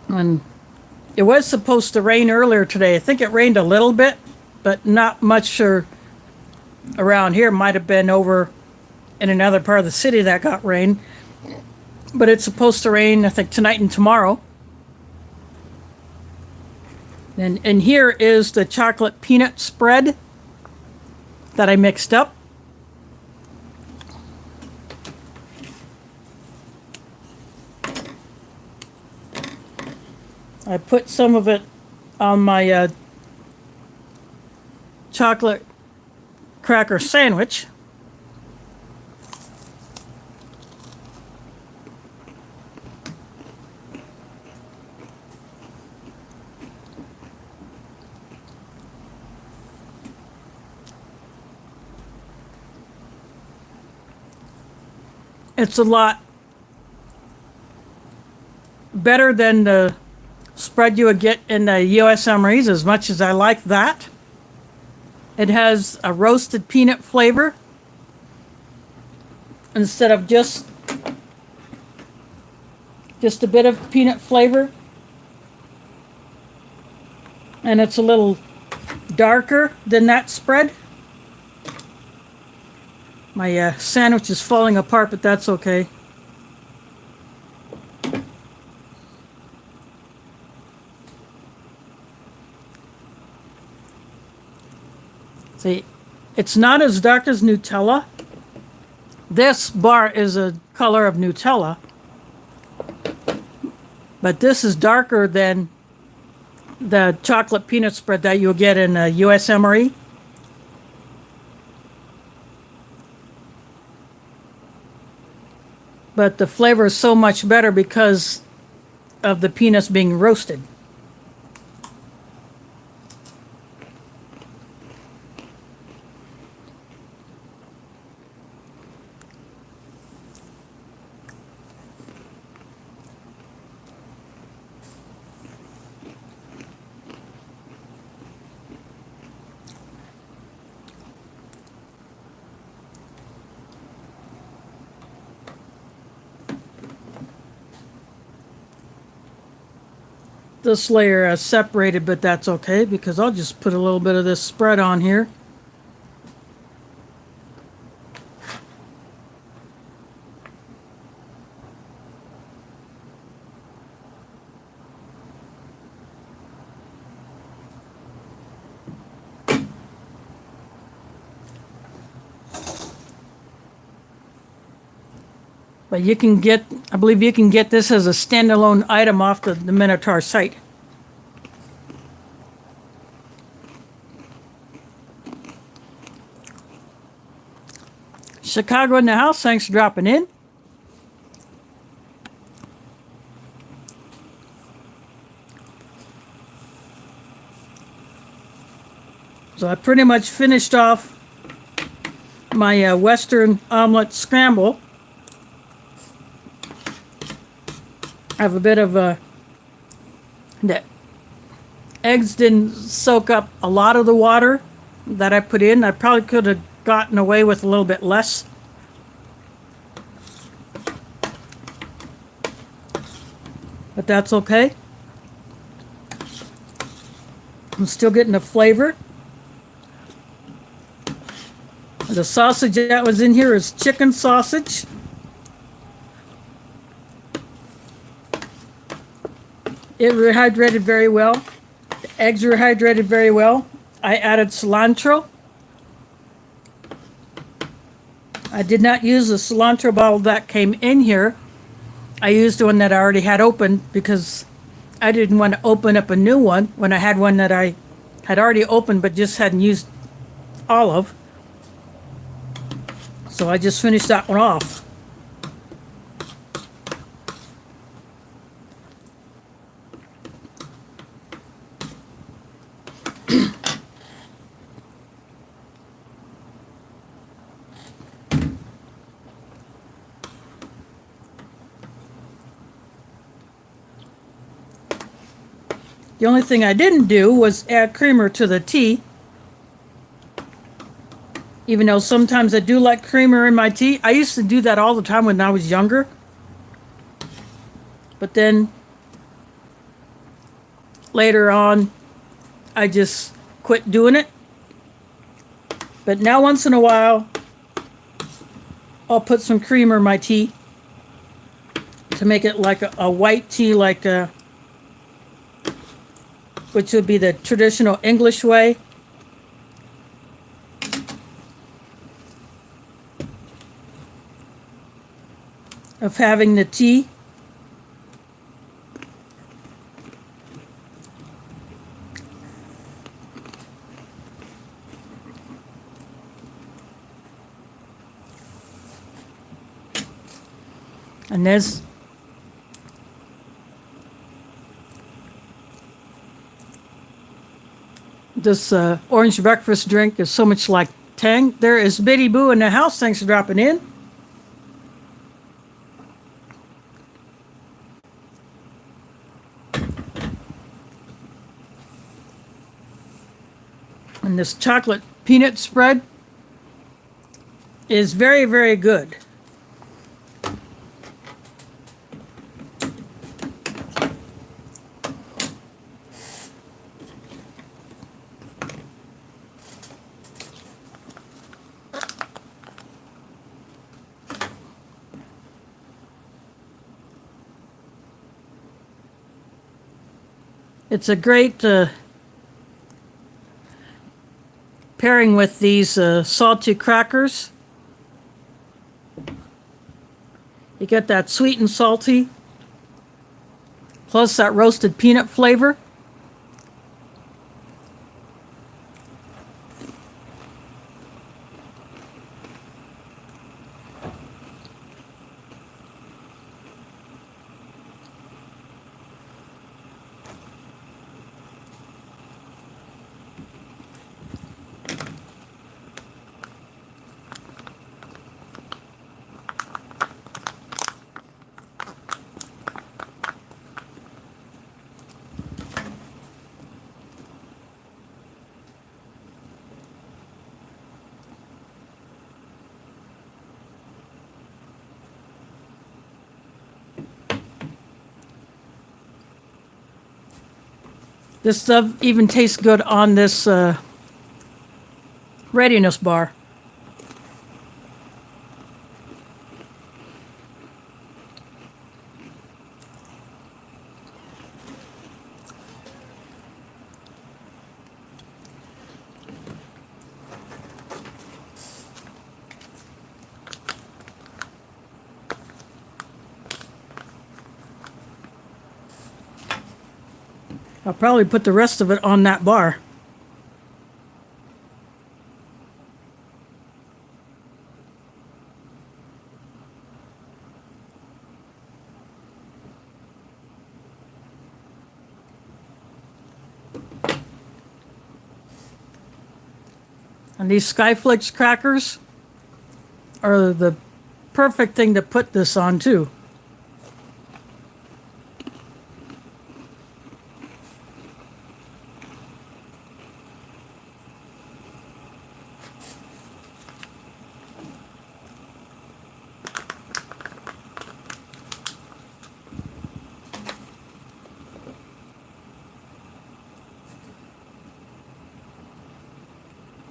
And it was supposed to rain earlier today. I think it rained a little bit, but not much around here. Might have been over in another part of the city that got rain. But it's supposed to rain, I think, tonight and tomorrow. And here is the chocolate peanut spread that I mixed up. I put some of it on my chocolate cracker sandwich. It's a lot better than the spread you would get in the USMREs, as much as I like that. It has a roasted peanut flavor instead of just a bit of peanut flavor. And it's a little darker than that spread. My sandwich is falling apart, but that's okay. See, it's not as dark as Nutella. This bar is a color of Nutella. But this is darker than the chocolate peanut spread that you'll get in a USMRE. But the flavor is so much better because of the peanuts being roasted. This layer is separated, but that's okay because I'll just put a little bit of this spread on here. But you can get, I believe you can get this as a standalone item off the Minotaur site. Chicago in the house, thanks for dropping in. So I pretty much finished off my Western Omelette Scramble. I have a bit of the eggs didn't soak up a lot of the water that I put in. I probably could have gotten away with a little bit less. But that's okay. I'm still getting the flavor. The sausage that was in here is chicken sausage. It rehydrated very well. The eggs rehydrated very well. I added cilantro. I did not use the cilantro bottle that came in here. I used one that I already had opened because I didn't want to open up a new one when I had one that I had already opened but just hadn't used all of. So I just finished that one off. The only thing I didn't do was add creamer to the tea. Even though sometimes I do like creamer in my tea. I used to do that all the time when I was younger. But then later on, I just quit doing it. But now once in a while, I'll put some creamer in my tea to make it like a white tea, like which would be the traditional English way. Of having the tea. And there's this orange breakfast drink is so much like Tang. There is Biddy Boo in the house. Thanks for dropping in. And this chocolate peanut spread is very, very good. It's a great pairing with these salty crackers. You get that sweet and salty. plus that roasted peanut flavor. This stuff even tastes good on this Readiness Bar. I'll probably put the rest of it on that bar. And these Skyflakes crackers are the perfect thing to put this on too.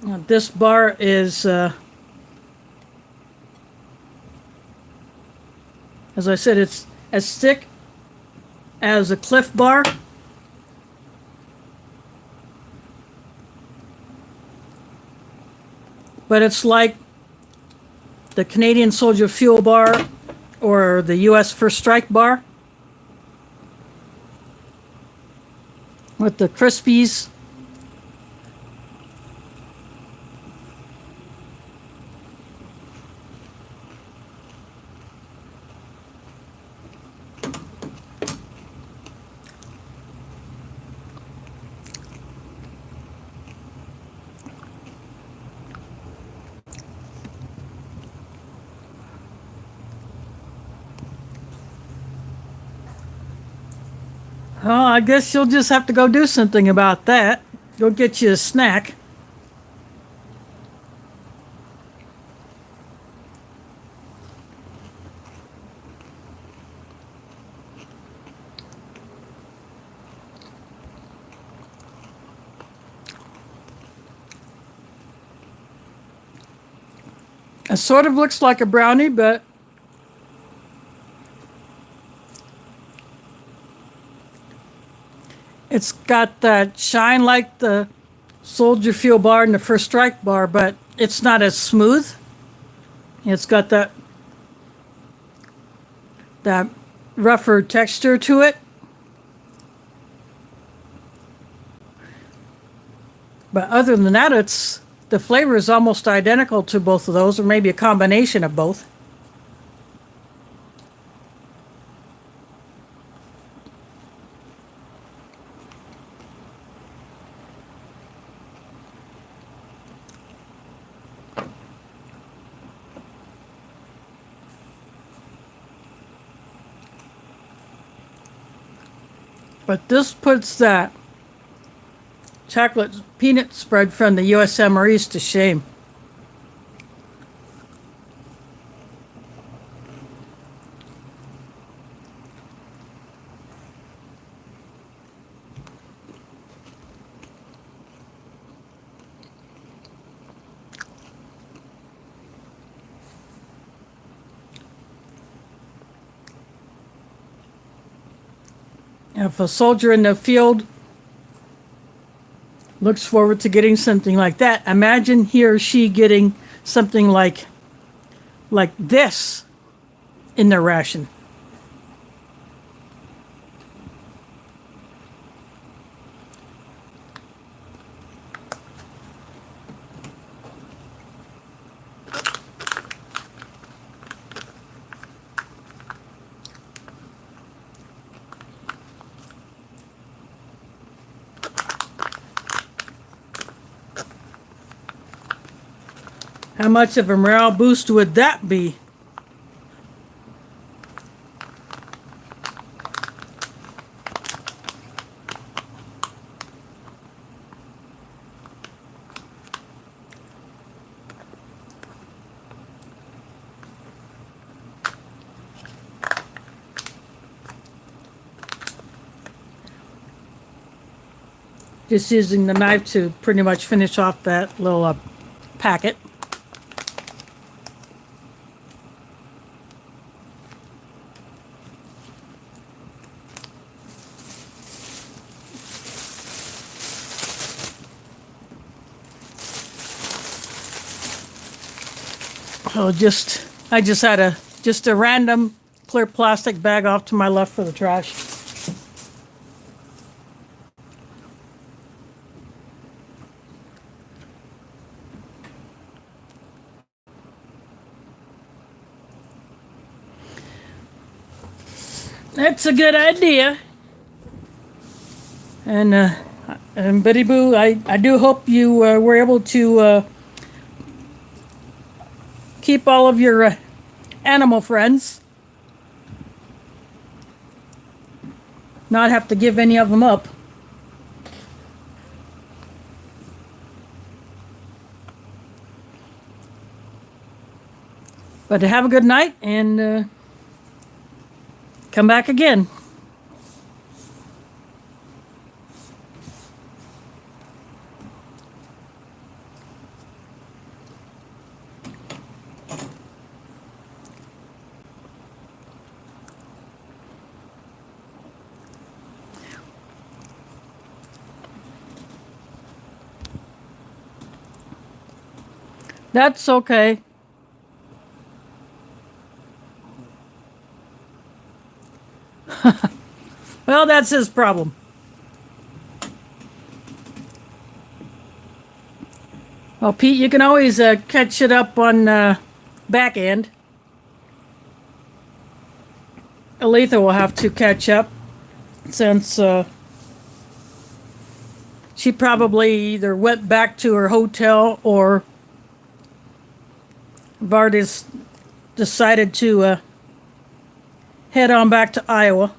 Now, this bar is, as I said, it's as thick as a Cliff Bar. But it's like the Canadian Soldier Fuel Bar or the US First Strike Bar with the Crispies. Oh, I guess you'll just have to go do something about that. Go get you a snack. It sort of looks like a brownie, but it's got that shine like the Soldier Fuel Bar and the First Strike Bar, but it's not as smooth. It's got that rougher texture to it. But other than that, the flavor is almost identical to both of those, or maybe a combination of both. But this puts that chocolate peanut spread from the USMREs to shame. If a soldier in the field looks forward to getting something like that, imagine he or she getting something like this in their ration. How much of a morale boost would that be? Just using the knife to pretty much finish off that little packet. Oh, I just had a random clear plastic bag off to my left for the trash. That's a good idea. And Betty Boo, I do hope you were able to keep all of your animal friends. Not have to give any of them up. But have a good night and come back again. That's okay. Well, that's his problem. Well, Pete, you can always catch it up on back end. Aletha will have to catch up since she probably either went back to her hotel or Varda's decided to head on back to Iowa.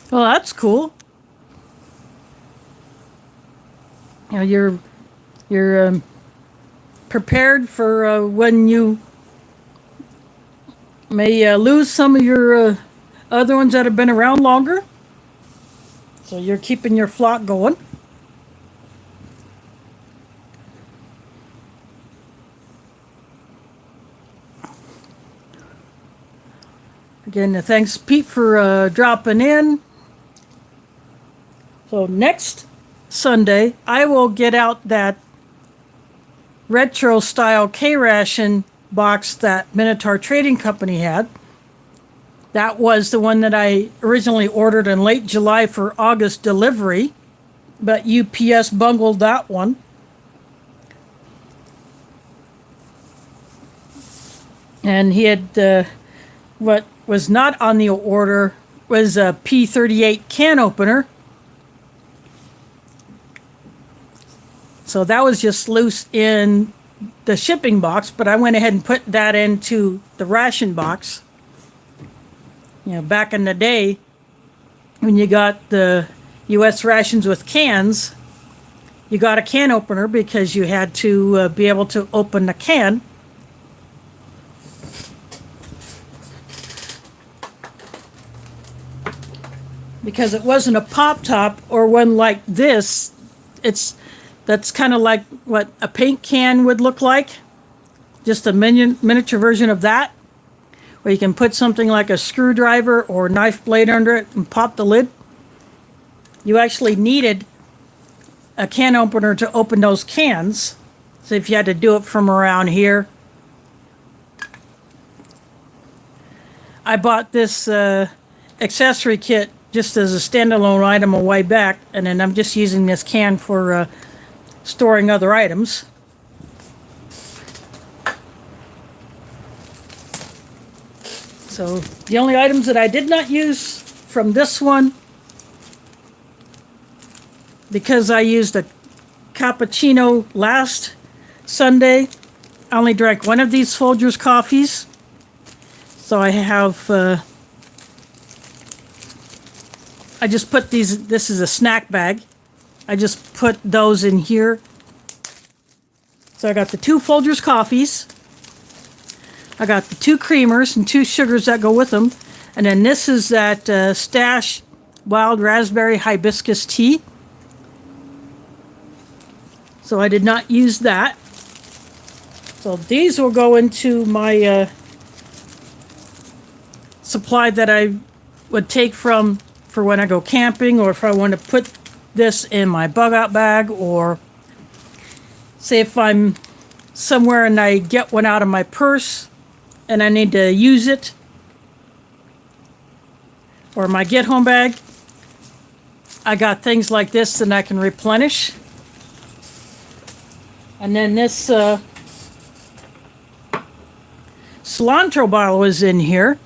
Well, that's cool. You know, you're prepared for when you may lose some of your other ones that have been around longer. So you're keeping your flock going. Again, thanks Pete for dropping in. So next Sunday, I will get out that retro style K-Ration box that Minotaur Trading Company had. That was the one that I originally ordered in late July for August delivery, but UPS bungled that one. And he had, what was not on the order was a P38 can opener. So that was just loose in the shipping box, but I went ahead and put that into the ration box. You know, back in the day, when you got the U.S. rations with cans, you got a can opener because you had to be able to open the can. Because it wasn't a pop top or one like this, that's kind of like what a paint can would look like. Just a miniature version of that, where you can put something like a screwdriver or knife blade under it and pop the lid. You actually needed a can opener to open those cans. So if you had to do it from around here. I bought this accessory kit just as a standalone item a while back, and then I'm just using this can for storing other items. So the only items that I did not use from this one, because I used a cappuccino last Sunday, I only drank one of these Folgers coffees. So I have, I just put these, this is a snack bag. I just put those in here. So I got the 2 Folgers coffees. I got the 2 creamers and 2 sugars that go with them. And then this is that Stash Wild Raspberry Hibiscus Tea. So I did not use that. So these will go into my supply that I would take from for when I go camping, or if I want to put this in my bug out bag, or say if I'm somewhere and I get one out of my purse and I need to use it, or my get home bag. I got things like this that I can replenish. And then this cilantro bottle was in here.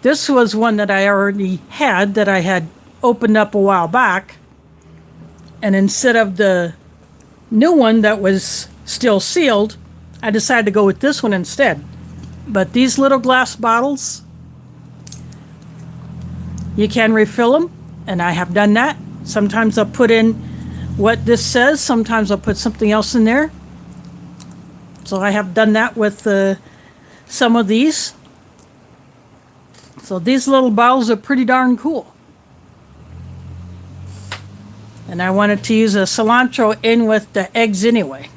This was one that I already had, that I had opened up a while back. And instead of the new one that was still sealed, I decided to go with this one instead. But these little glass bottles, you can refill them, and I have done that. Sometimes I'll put in what this says, sometimes I'll put something else in there. So I have done that with some of these. So these little bottles are pretty darn cool. And I wanted to use a cilantro in with the eggs anyway.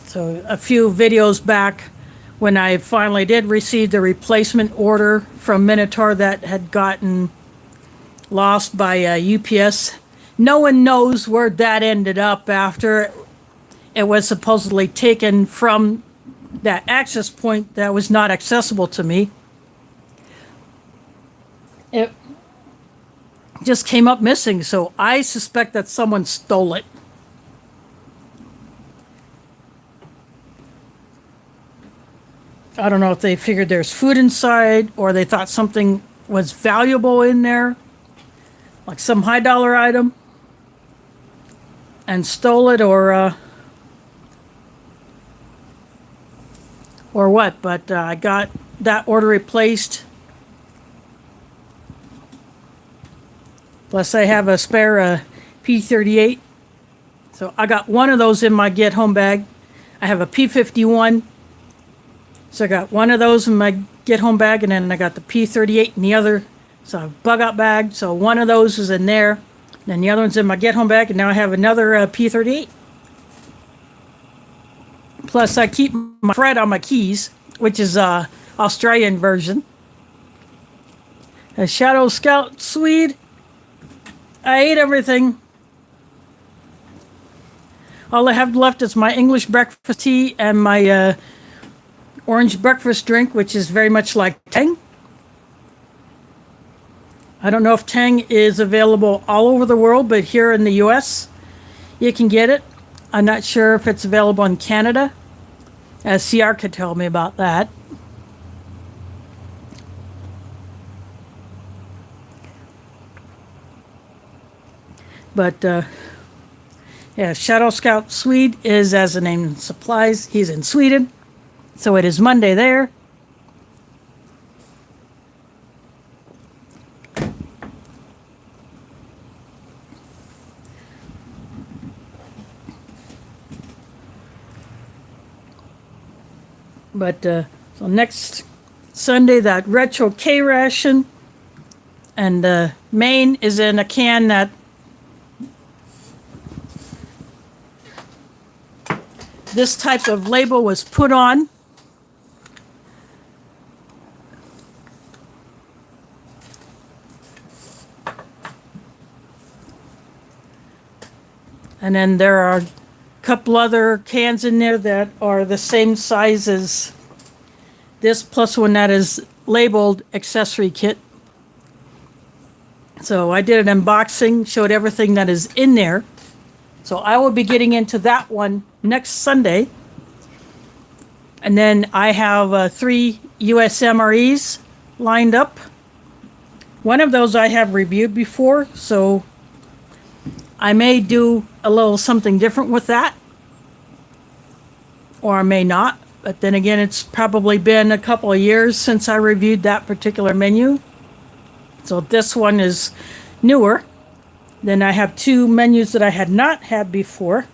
So a few videos back, when I finally did receive the replacement order from Minotaur that had gotten lost by UPS, no one knows where that ended up after it was supposedly taken from that access point that was not accessible to me. It just came up missing, so I suspect that someone stole it. I don't know if they figured there's food inside, or they thought something was valuable in there, like some high dollar item, and stole it, or what. But I got that order replaced. Plus I have a spare P38. So I got one of those in my get home bag. I have a P51. So I got one of those in my get home bag, and then I got the P38 in the other. So I have a bug out bag. So one of those is in there. Then the other one's in my get home bag, and now I have another P38. Plus I keep my thread on my keys, which is Australian version. A Shadow Scout Swede. I ate everything. All I have left is my English breakfast tea and my orange breakfast drink, which is very much like Tang. I don't know if Tang is available all over the world, but here in the US, you can get it. I'm not sure if it's available in Canada, as CR could tell me about that. But, yeah, Shadow Scout Swede is, as the name supplies, he's in Sweden. So it is Monday there. But so next Sunday, that Retro K Ration, and Maine is in a can that this type of label was put on. And then there are a couple other cans in there that are the same size as this, plus one that is labeled accessory kit. So I did an unboxing, showed everything that is in there. So I will be getting into that one next Sunday. And then I have 3 USMREs lined up. One of those I have reviewed before, so I may do a little something different with that. Or I may not. But then again, it's probably been a couple of years since I reviewed that particular menu. So this one is newer. Then I have 2 menus that I had not had before.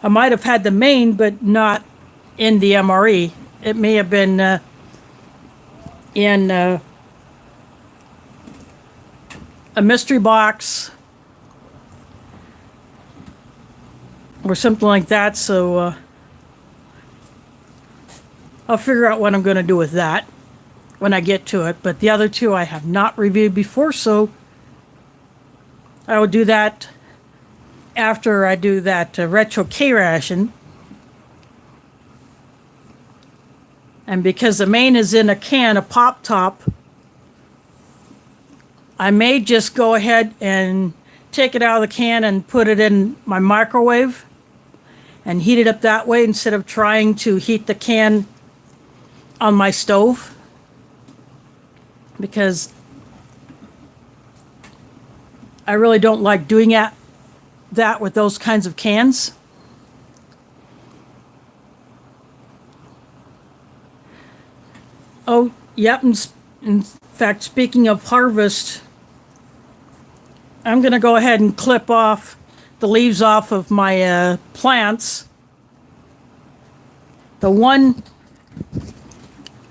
I might have had the main, but not in the MRE. It may have been in a mystery box or something like that. So I'll figure out what I'm going to do with that when I get to it. But the other 2 I have not reviewed before, so I will do that after I do that retro K-Ration. And because the main is in a can, a pop top, I may just go ahead and take it out of the can and put it in my microwave and heat it up that way instead of trying to heat the can on my stove. Because I really don't like doing that with those kinds of cans. Oh, yep, in fact, speaking of harvest, I'm going to go ahead and clip off the leaves off of my plants. The one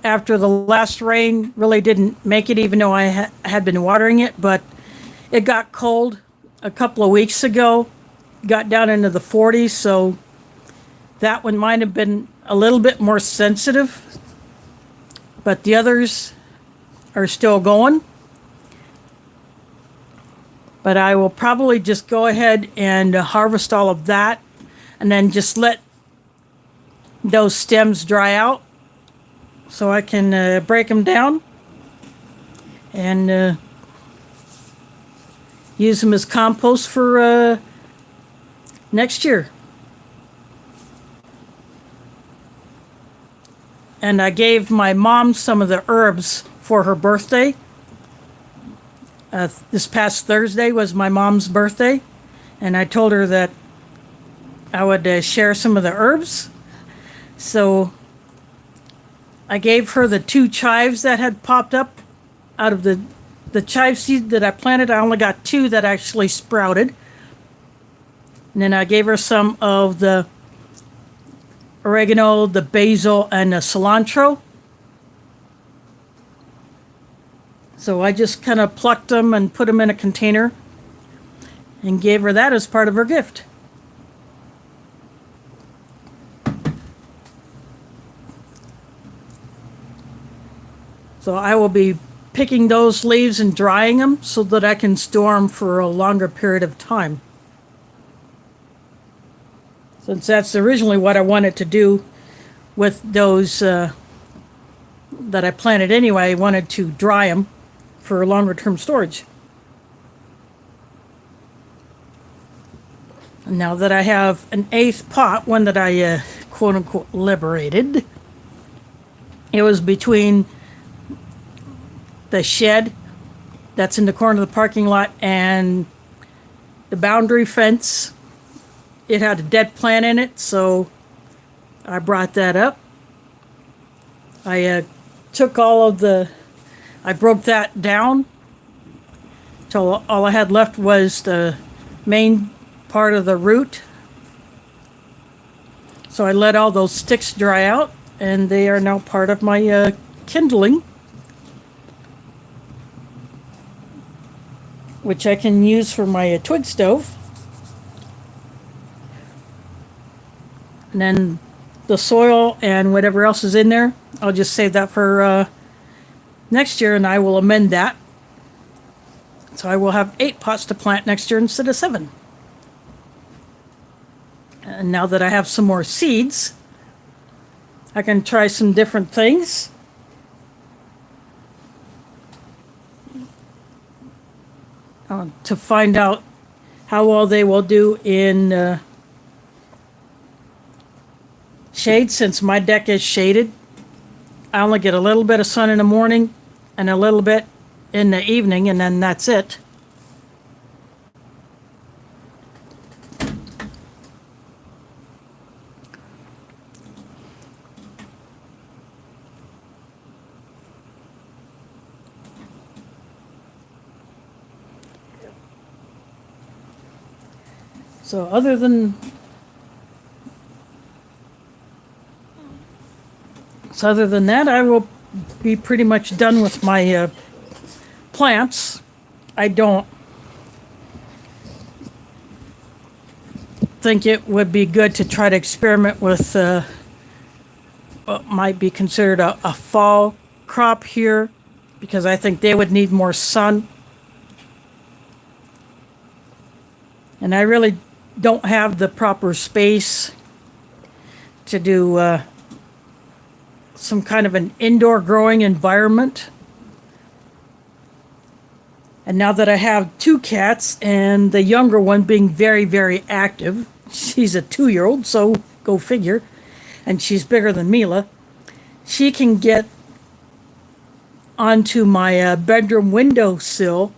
after the last rain really didn't make it, even though I had been watering it, but it got cold a couple of weeks ago, got down into the 40s, so that one might have been a little bit more sensitive. But the others are still going. But I will probably just go ahead and harvest all of that and then just let those stems dry out so I can break them down and use them as compost for next year. And I gave my mom some of the herbs for her birthday. This past Thursday was my mom's birthday. And I told her that I would share some of the herbs. So I gave her the 2 chives that had popped up out of the chive seed that I planted. I only got 2 that actually sprouted. And then I gave her some of the oregano, the basil, and the cilantro. So I just kind of plucked them and put them in a container and gave her that as part of her gift. So I will be picking those leaves and drying them so that I can store them for a longer period of time. Since that's originally what I wanted to do with those that I planted anyway, I wanted to dry them for longer term storage. And now that I have an 8th pot, one that I quote unquote liberated, it was between the shed that's in the corner of the parking lot and the boundary fence. It had a dead plant in it, so I brought that up. I took all of I broke that down till all I had left was the main part of the root. So I let all those sticks dry out, and they are now part of my kindling, which I can use for my twig stove. And then the soil and whatever else is in there, I'll just save that for next year, and I will amend that. So I will have 8 pots to plant next year instead of 7. And now that I have some more seeds, I can try some different things. To find out how well they will do in shade, since my deck is shaded. I only get a little bit of sun in the morning and a little bit in the evening, and then that's it. So other than that, I will be pretty much done with my plants. I don't think it would be good to try to experiment with what might be considered a fall crop here, because I think they would need more sun. And I really don't have the proper space to do some kind of an indoor growing environment. And now that I have 2 cats, and the younger one being very, very active, she's a 2-year-old, so go figure, and she's bigger than Mila, she can get onto my bedroom windowsill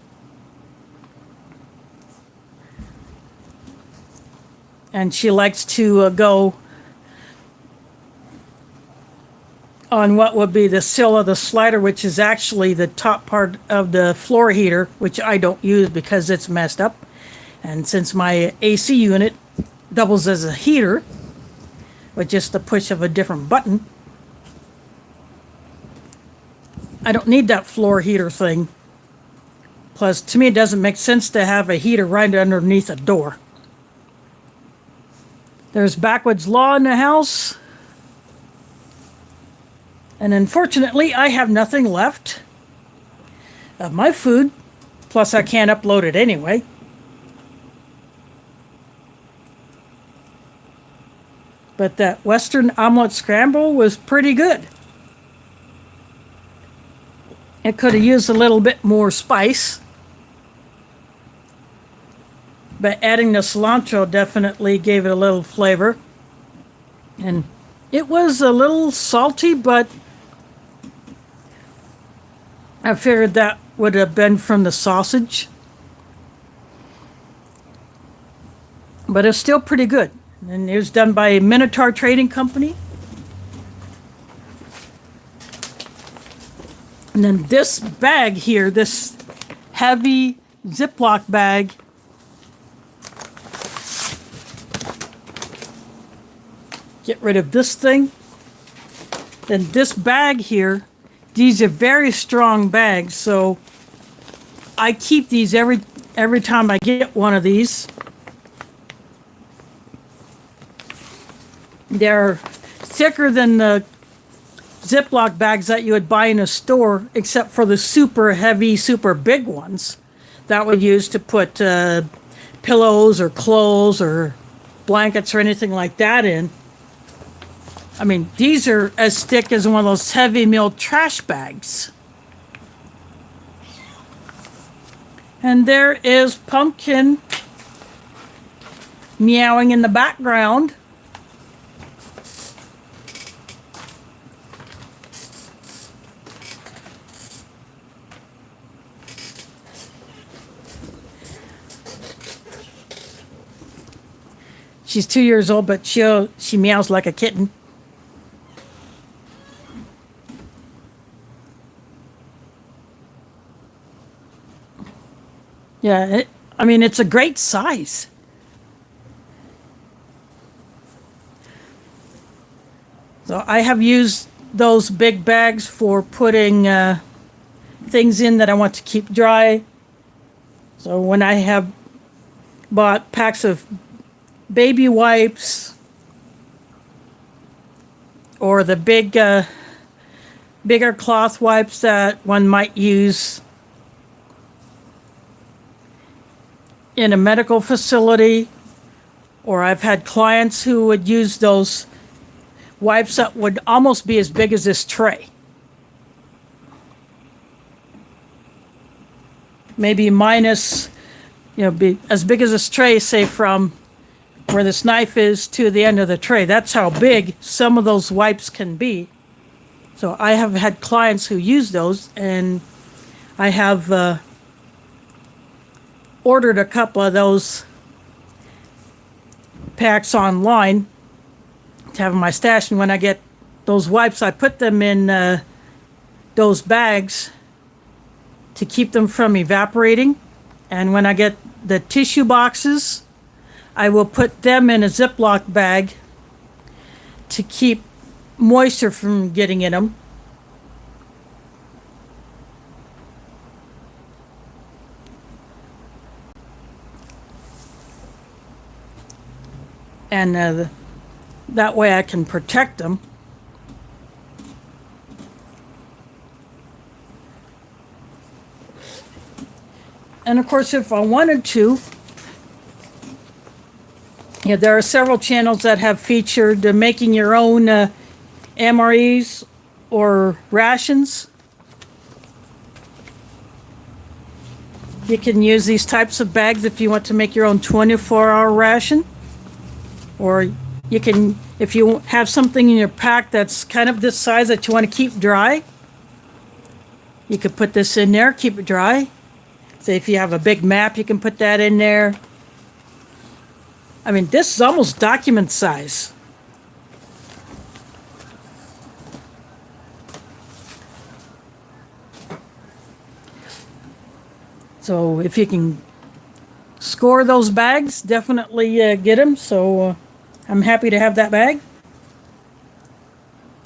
and she likes to go on what would be the sill of the slider, which is actually the top part of the floor heater, which I don't use because it's messed up. And since my AC unit doubles as a heater with just the push of a different button, I don't need that floor heater thing. Plus, to me, it doesn't make sense to have a heater right underneath a door. There's backwoods law in the house. And unfortunately, I have nothing left of my food. Plus, I can't upload it anyway. But that Western Omelette Scramble was pretty good. It could have used a little bit more spice. But adding the cilantro definitely gave it a little flavor. And it was a little salty, but I figured that would have been from the sausage. But it's still pretty good. And it was done by Minotaur Trading Company. And then this bag here, this heavy Ziploc bag, get rid of this thing. Then this bag here, these are very strong bags, so I keep these every time I get one of these. They're thicker than the Ziploc bags that you would buy in a store, except for the super heavy, super big ones that would use to put pillows or clothes or blankets or anything like that in. I mean, these are as thick as one of those heavy meal trash bags. And there is Pumpkin meowing in the background. She's 2 years old, but she meows like a kitten. Yeah, I mean, it's a great size. So I have used those big bags for putting things in that I want to keep dry. So when I have bought packs of baby wipes or the bigger cloth wipes that one might use in a medical facility, or I've had clients who would use those wipes that would almost be as big as this tray. Maybe minus be as big as this tray, say from where this knife is to the end of the tray. That's how big some of those wipes can be. So I have had clients who use those, and I have ordered a couple of those packs online to have in my stash. And when I get those wipes, I put them in those bags to keep them from evaporating. And when I get the tissue boxes, I will put them in a Ziploc bag to keep moisture from getting in them. And that way I can protect them. And of course, if I wanted to, there are several channels that have featured making your own MREs or rations. You can use these types of bags if you want to make your own 24-hour ration. Or you can, if you have something in your pack that's kind of this size that you want to keep dry, you could put this in there, keep it dry. Say if you have a big map, you can put that in there. I mean, this is almost document size. So if you can score those bags, definitely get them. So I'm happy to have that bag.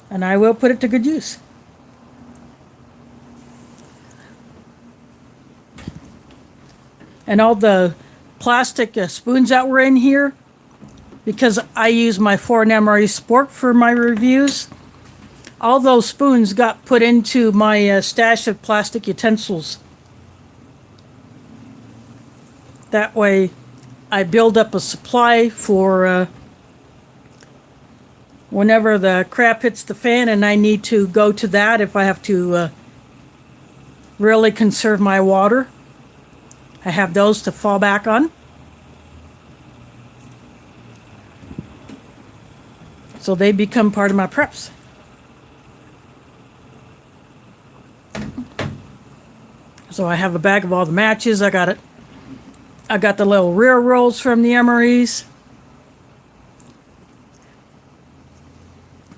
And I will put it to good use. And all the plastic spoons that were in here, because I use my foreign emery spork for my reviews, all those spoons got put into my stash of plastic utensils. That way I build up a supply for whenever the crap hits the fan and I need to go to that, if I have to really conserve my water. I have those to fall back on. So they become part of my preps. So I have a bag of all the matches. I got the little rear rolls from the MREs.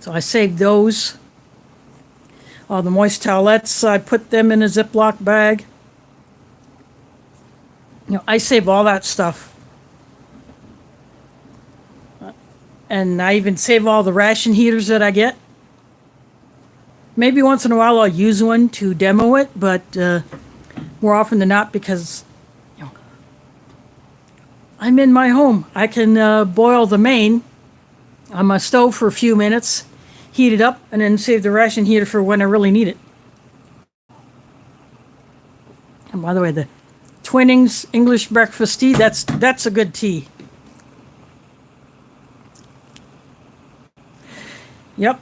So I saved those. All the moist towelettes, I put them in a Ziploc bag. I save all that stuff. And I even save all the ration heaters that I get. Maybe once in a while I'll use one to demo it, but more often than not, because I'm in my home. I can boil the main on my stove for a few minutes, heat it up, and then save the ration heater for when I really need it. And by the way, the Twinings English breakfast tea, that's a good tea. Yep.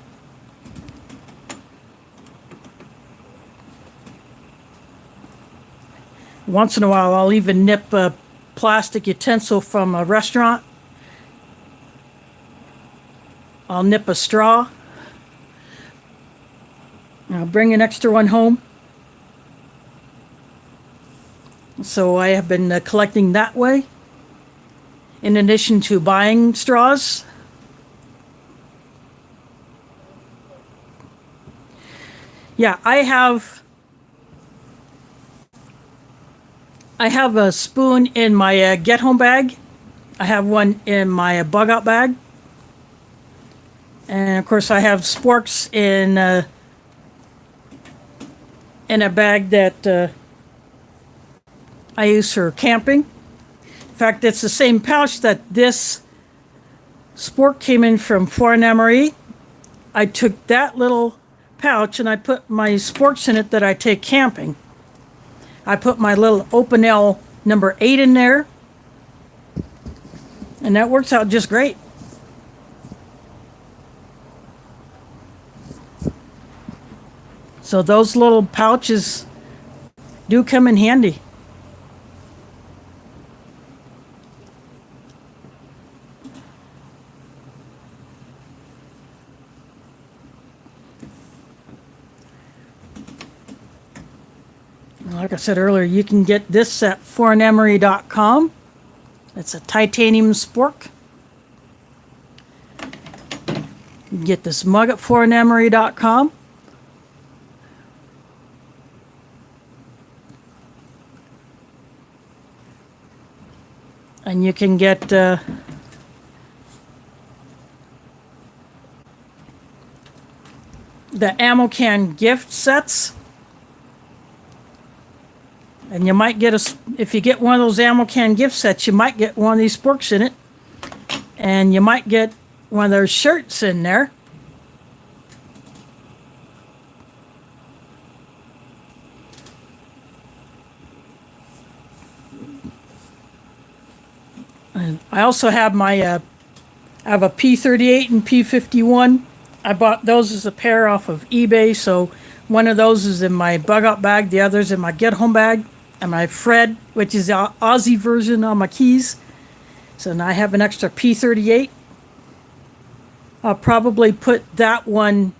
Once in a while, I'll even nip a plastic utensil from a restaurant. I'll nip a straw. I'll bring an extra one home. So I have been collecting that way, in addition to buying straws. Yeah, I have a spoon in my get home bag. I have one in my bug out bag. And of course I have sporks in a bag that I use for camping. In fact, it's the same pouch that this spork came in from Foreign Emery. I took that little pouch and I put my sporks in it that I take camping. I put my little Open L number 8 in there, and that works out just great. So those little pouches do come in handy. Like I said earlier, you can get this at foreinemery.com. It's a titanium spork. You can get this mug at foreinemery.com. And you can get the ammo can gift sets. And you might get if you get one of those ammo can gift sets, you might get one of these sporks in it. And you might get one of those shirts in there. And I also have I have a P38 and P51. I bought those as a pair off of eBay, so one of those is in my bug out bag, the other's in my get home bag, and my Fred, which is the Aussie version on my keys. So now I have an extra P38. I'll probably put that one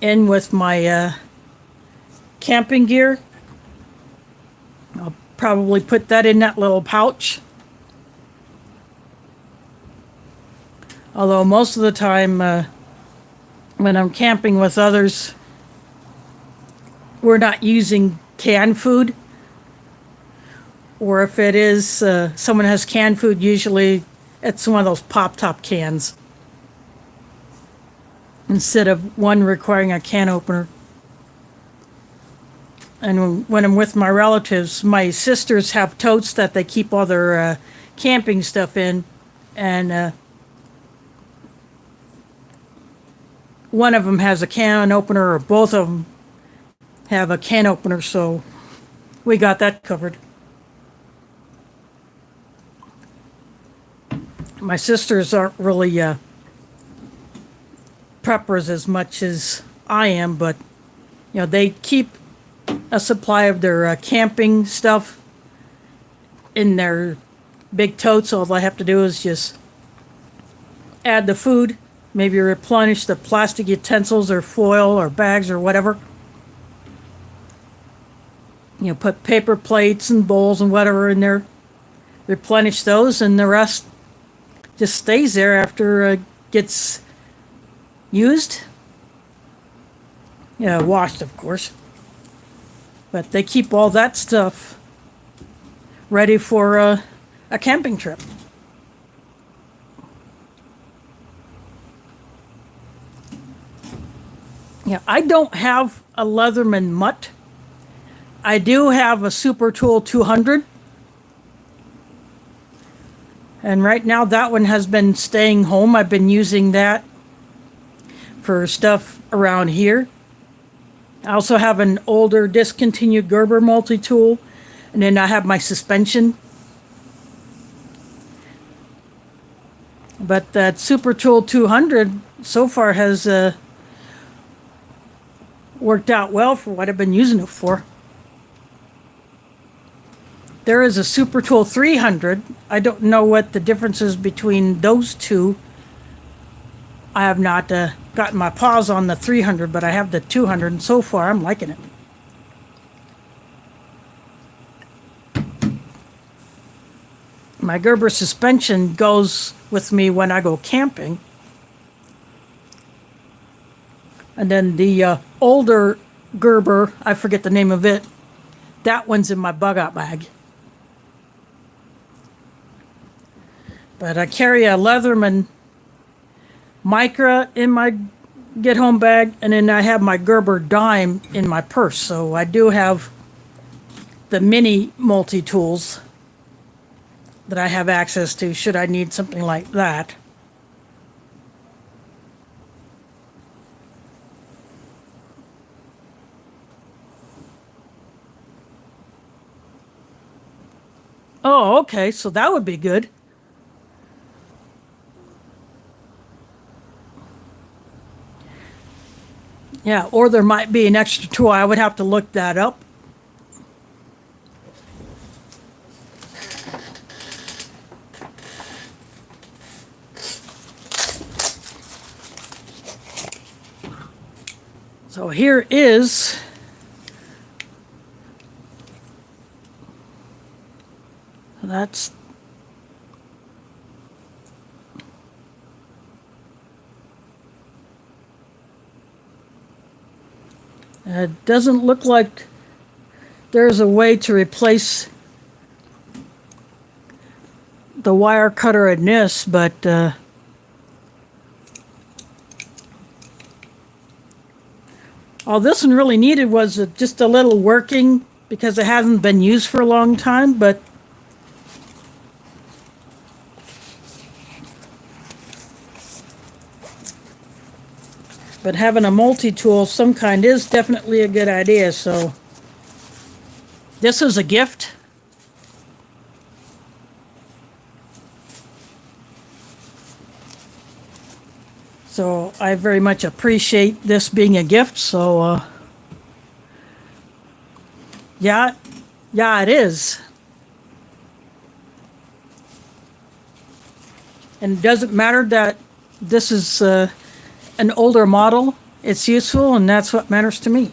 in with my camping gear. I'll probably put that in that little pouch. Although most of the time when I'm camping with others, we're not using canned food. Or if it is, someone has canned food, usually it's one of those pop-top cans. Instead of one requiring a can opener. And when I'm with my relatives, my sisters have totes that they keep all their camping stuff in. And one of them has a can opener, or both of them have a can opener, so we got that covered. My sisters aren't really preppers as much as I am, but you know, they keep a supply of their camping stuff in their big totes. All I have to do is just add the food, maybe replenish the plastic utensils or foil or bags or whatever. You know, put paper plates and bowls and whatever in there, replenish those, and the rest just stays there after it gets used. Yeah, washed, of course. But they keep all that stuff ready for a camping trip. Yeah, I don't have a Leatherman mutt. I do have a Super Tool 200. And right now that one has been staying home. I've been using that for stuff around here. I also have an older discontinued Gerber multi-tool. And then I have my suspension. But that Super Tool 200 so far has worked out well for what I've been using it for. There is a Super Tool 300. I don't know what the difference is between those two. I have not gotten my paws on the 300, but I have the 200, and so far I'm liking it. My Gerber suspension goes with me when I go camping. And then the older Gerber, I forget the name of it, that one's in my bug out bag. But I carry a Leatherman Micra in my get home bag, and then I have my Gerber Dime in my purse. So I do have the mini multi-tools that I have access to should I need something like that. Oh, okay, so that would be good. Yeah, or there might be an extra tool. I would have to look that up. So here is That's it doesn't look like there's a way to replace the wire cutter in this, but all this one really needed was just a little working because it hasn't been used for a long time, but having a multi-tool of some kind is definitely a good idea, so this is a gift. So I very much appreciate this being a gift, so yeah, it is. And it doesn't matter that this is an older model. It's useful, and that's what matters to me.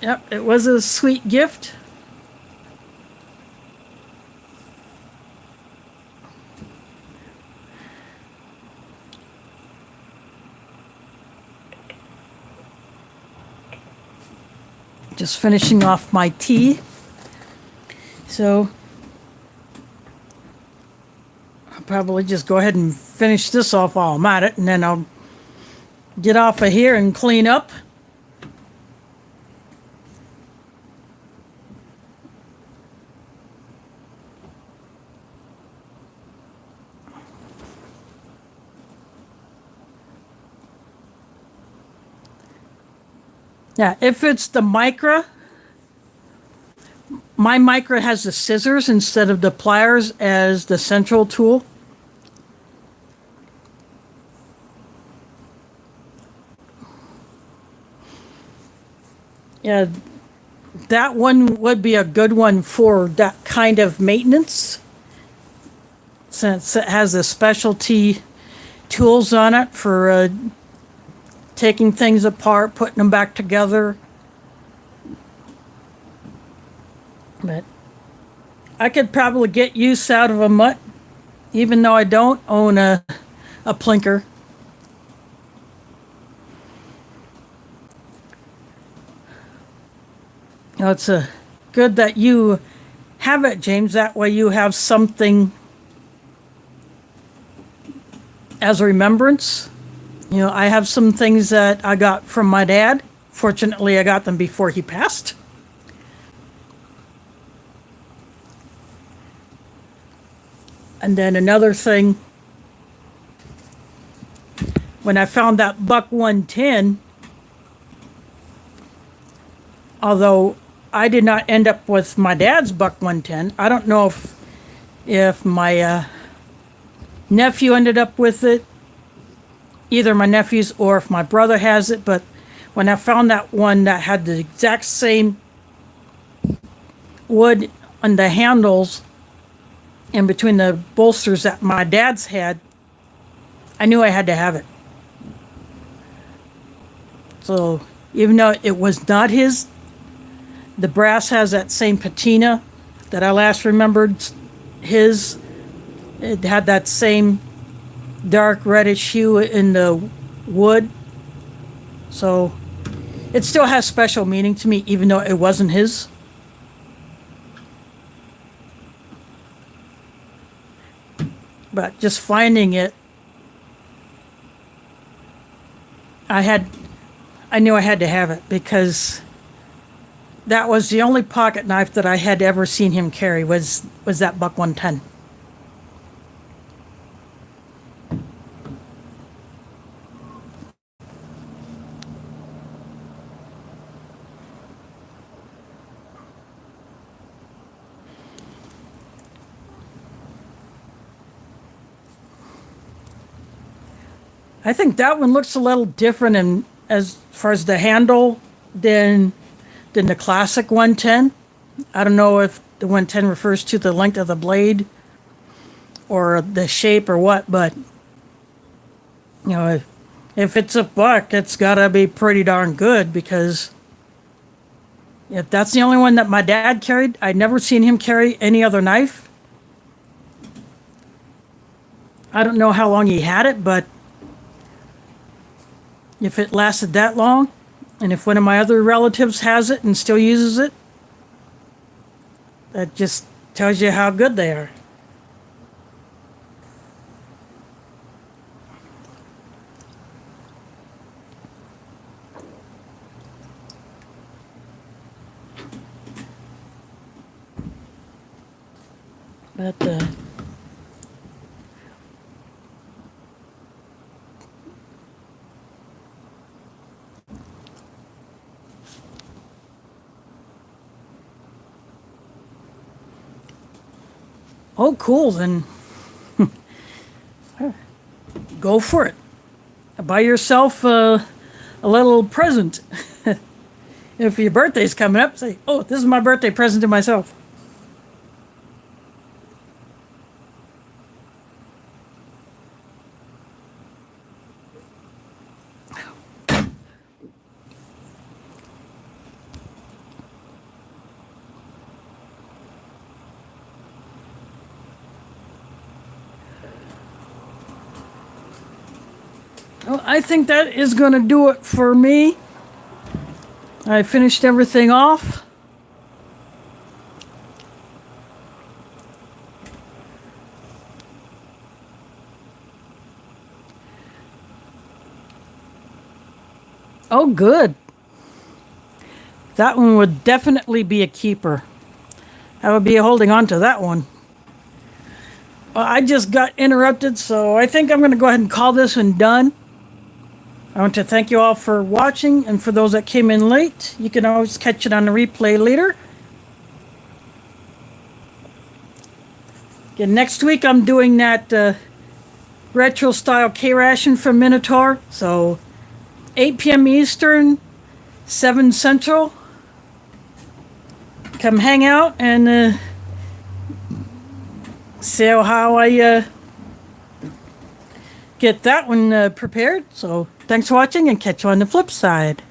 Yep, it was a sweet gift. Just finishing off my tea. So I'll probably just go ahead and finish this off while I'm at it, and then I'll get off of here and clean up. Yeah, if it's the Micra, my Micra has the scissors instead of the pliers as the central tool. Yeah, that one would be a good one for that kind of maintenance, since it has the specialty tools on it for taking things apart, putting them back together. But I could probably get use out of a mutt, even though I don't own a plinker. You know, it's good that you have it, James. That way you have something as a remembrance. You know, I have some things that I got from my dad. Fortunately, I got them before he passed. And then another thing, when I found that buck 110, although I did not end up with my dad's buck 110, I don't know if my nephew ended up with it, either my nephew's or if my brother has it, but when I found that one that had the exact same wood on the handles in between the bolsters that my dad's had, I knew I had to have it. So even though it was not his, the brass has that same patina that I last remembered his. It had that same dark reddish hue in the wood. So it still has special meaning to me, even though it wasn't his. But just finding it, I knew I had to have it, because that was the only pocket knife that I had ever seen him carry was that buck 110. I think that one looks a little different in, as far as the handle than the classic 110. I don't know if the 110 refers to the length of the blade or the shape or what, but you know, If it's a buck, it's gotta be pretty darn good, because if that's the only one that my dad carried, I'd never seen him carry any other knife. I don't know how long he had it, but if it lasted that long, and if one of my other relatives has it and still uses it, that just tells you how good they are. But oh, cool, then go for it. Buy yourself a little present. If your birthday's coming up, say, oh, this is my birthday present to myself. Well, I think that is going to do it for me. I finished everything off. Oh, good. That one would definitely be a keeper. I would be holding on to that one. Well, I just got interrupted, so I think I'm going to go ahead and call this one done. I want to thank you all for watching, and for those that came in late, you can always catch it on the replay later. Again, next week I'm doing that retro style Ration from Minotaur, so 8 p.m. Eastern, 7 Central. Come hang out and see how I get that one prepared. So thanks for watching, and catch you on the flip side.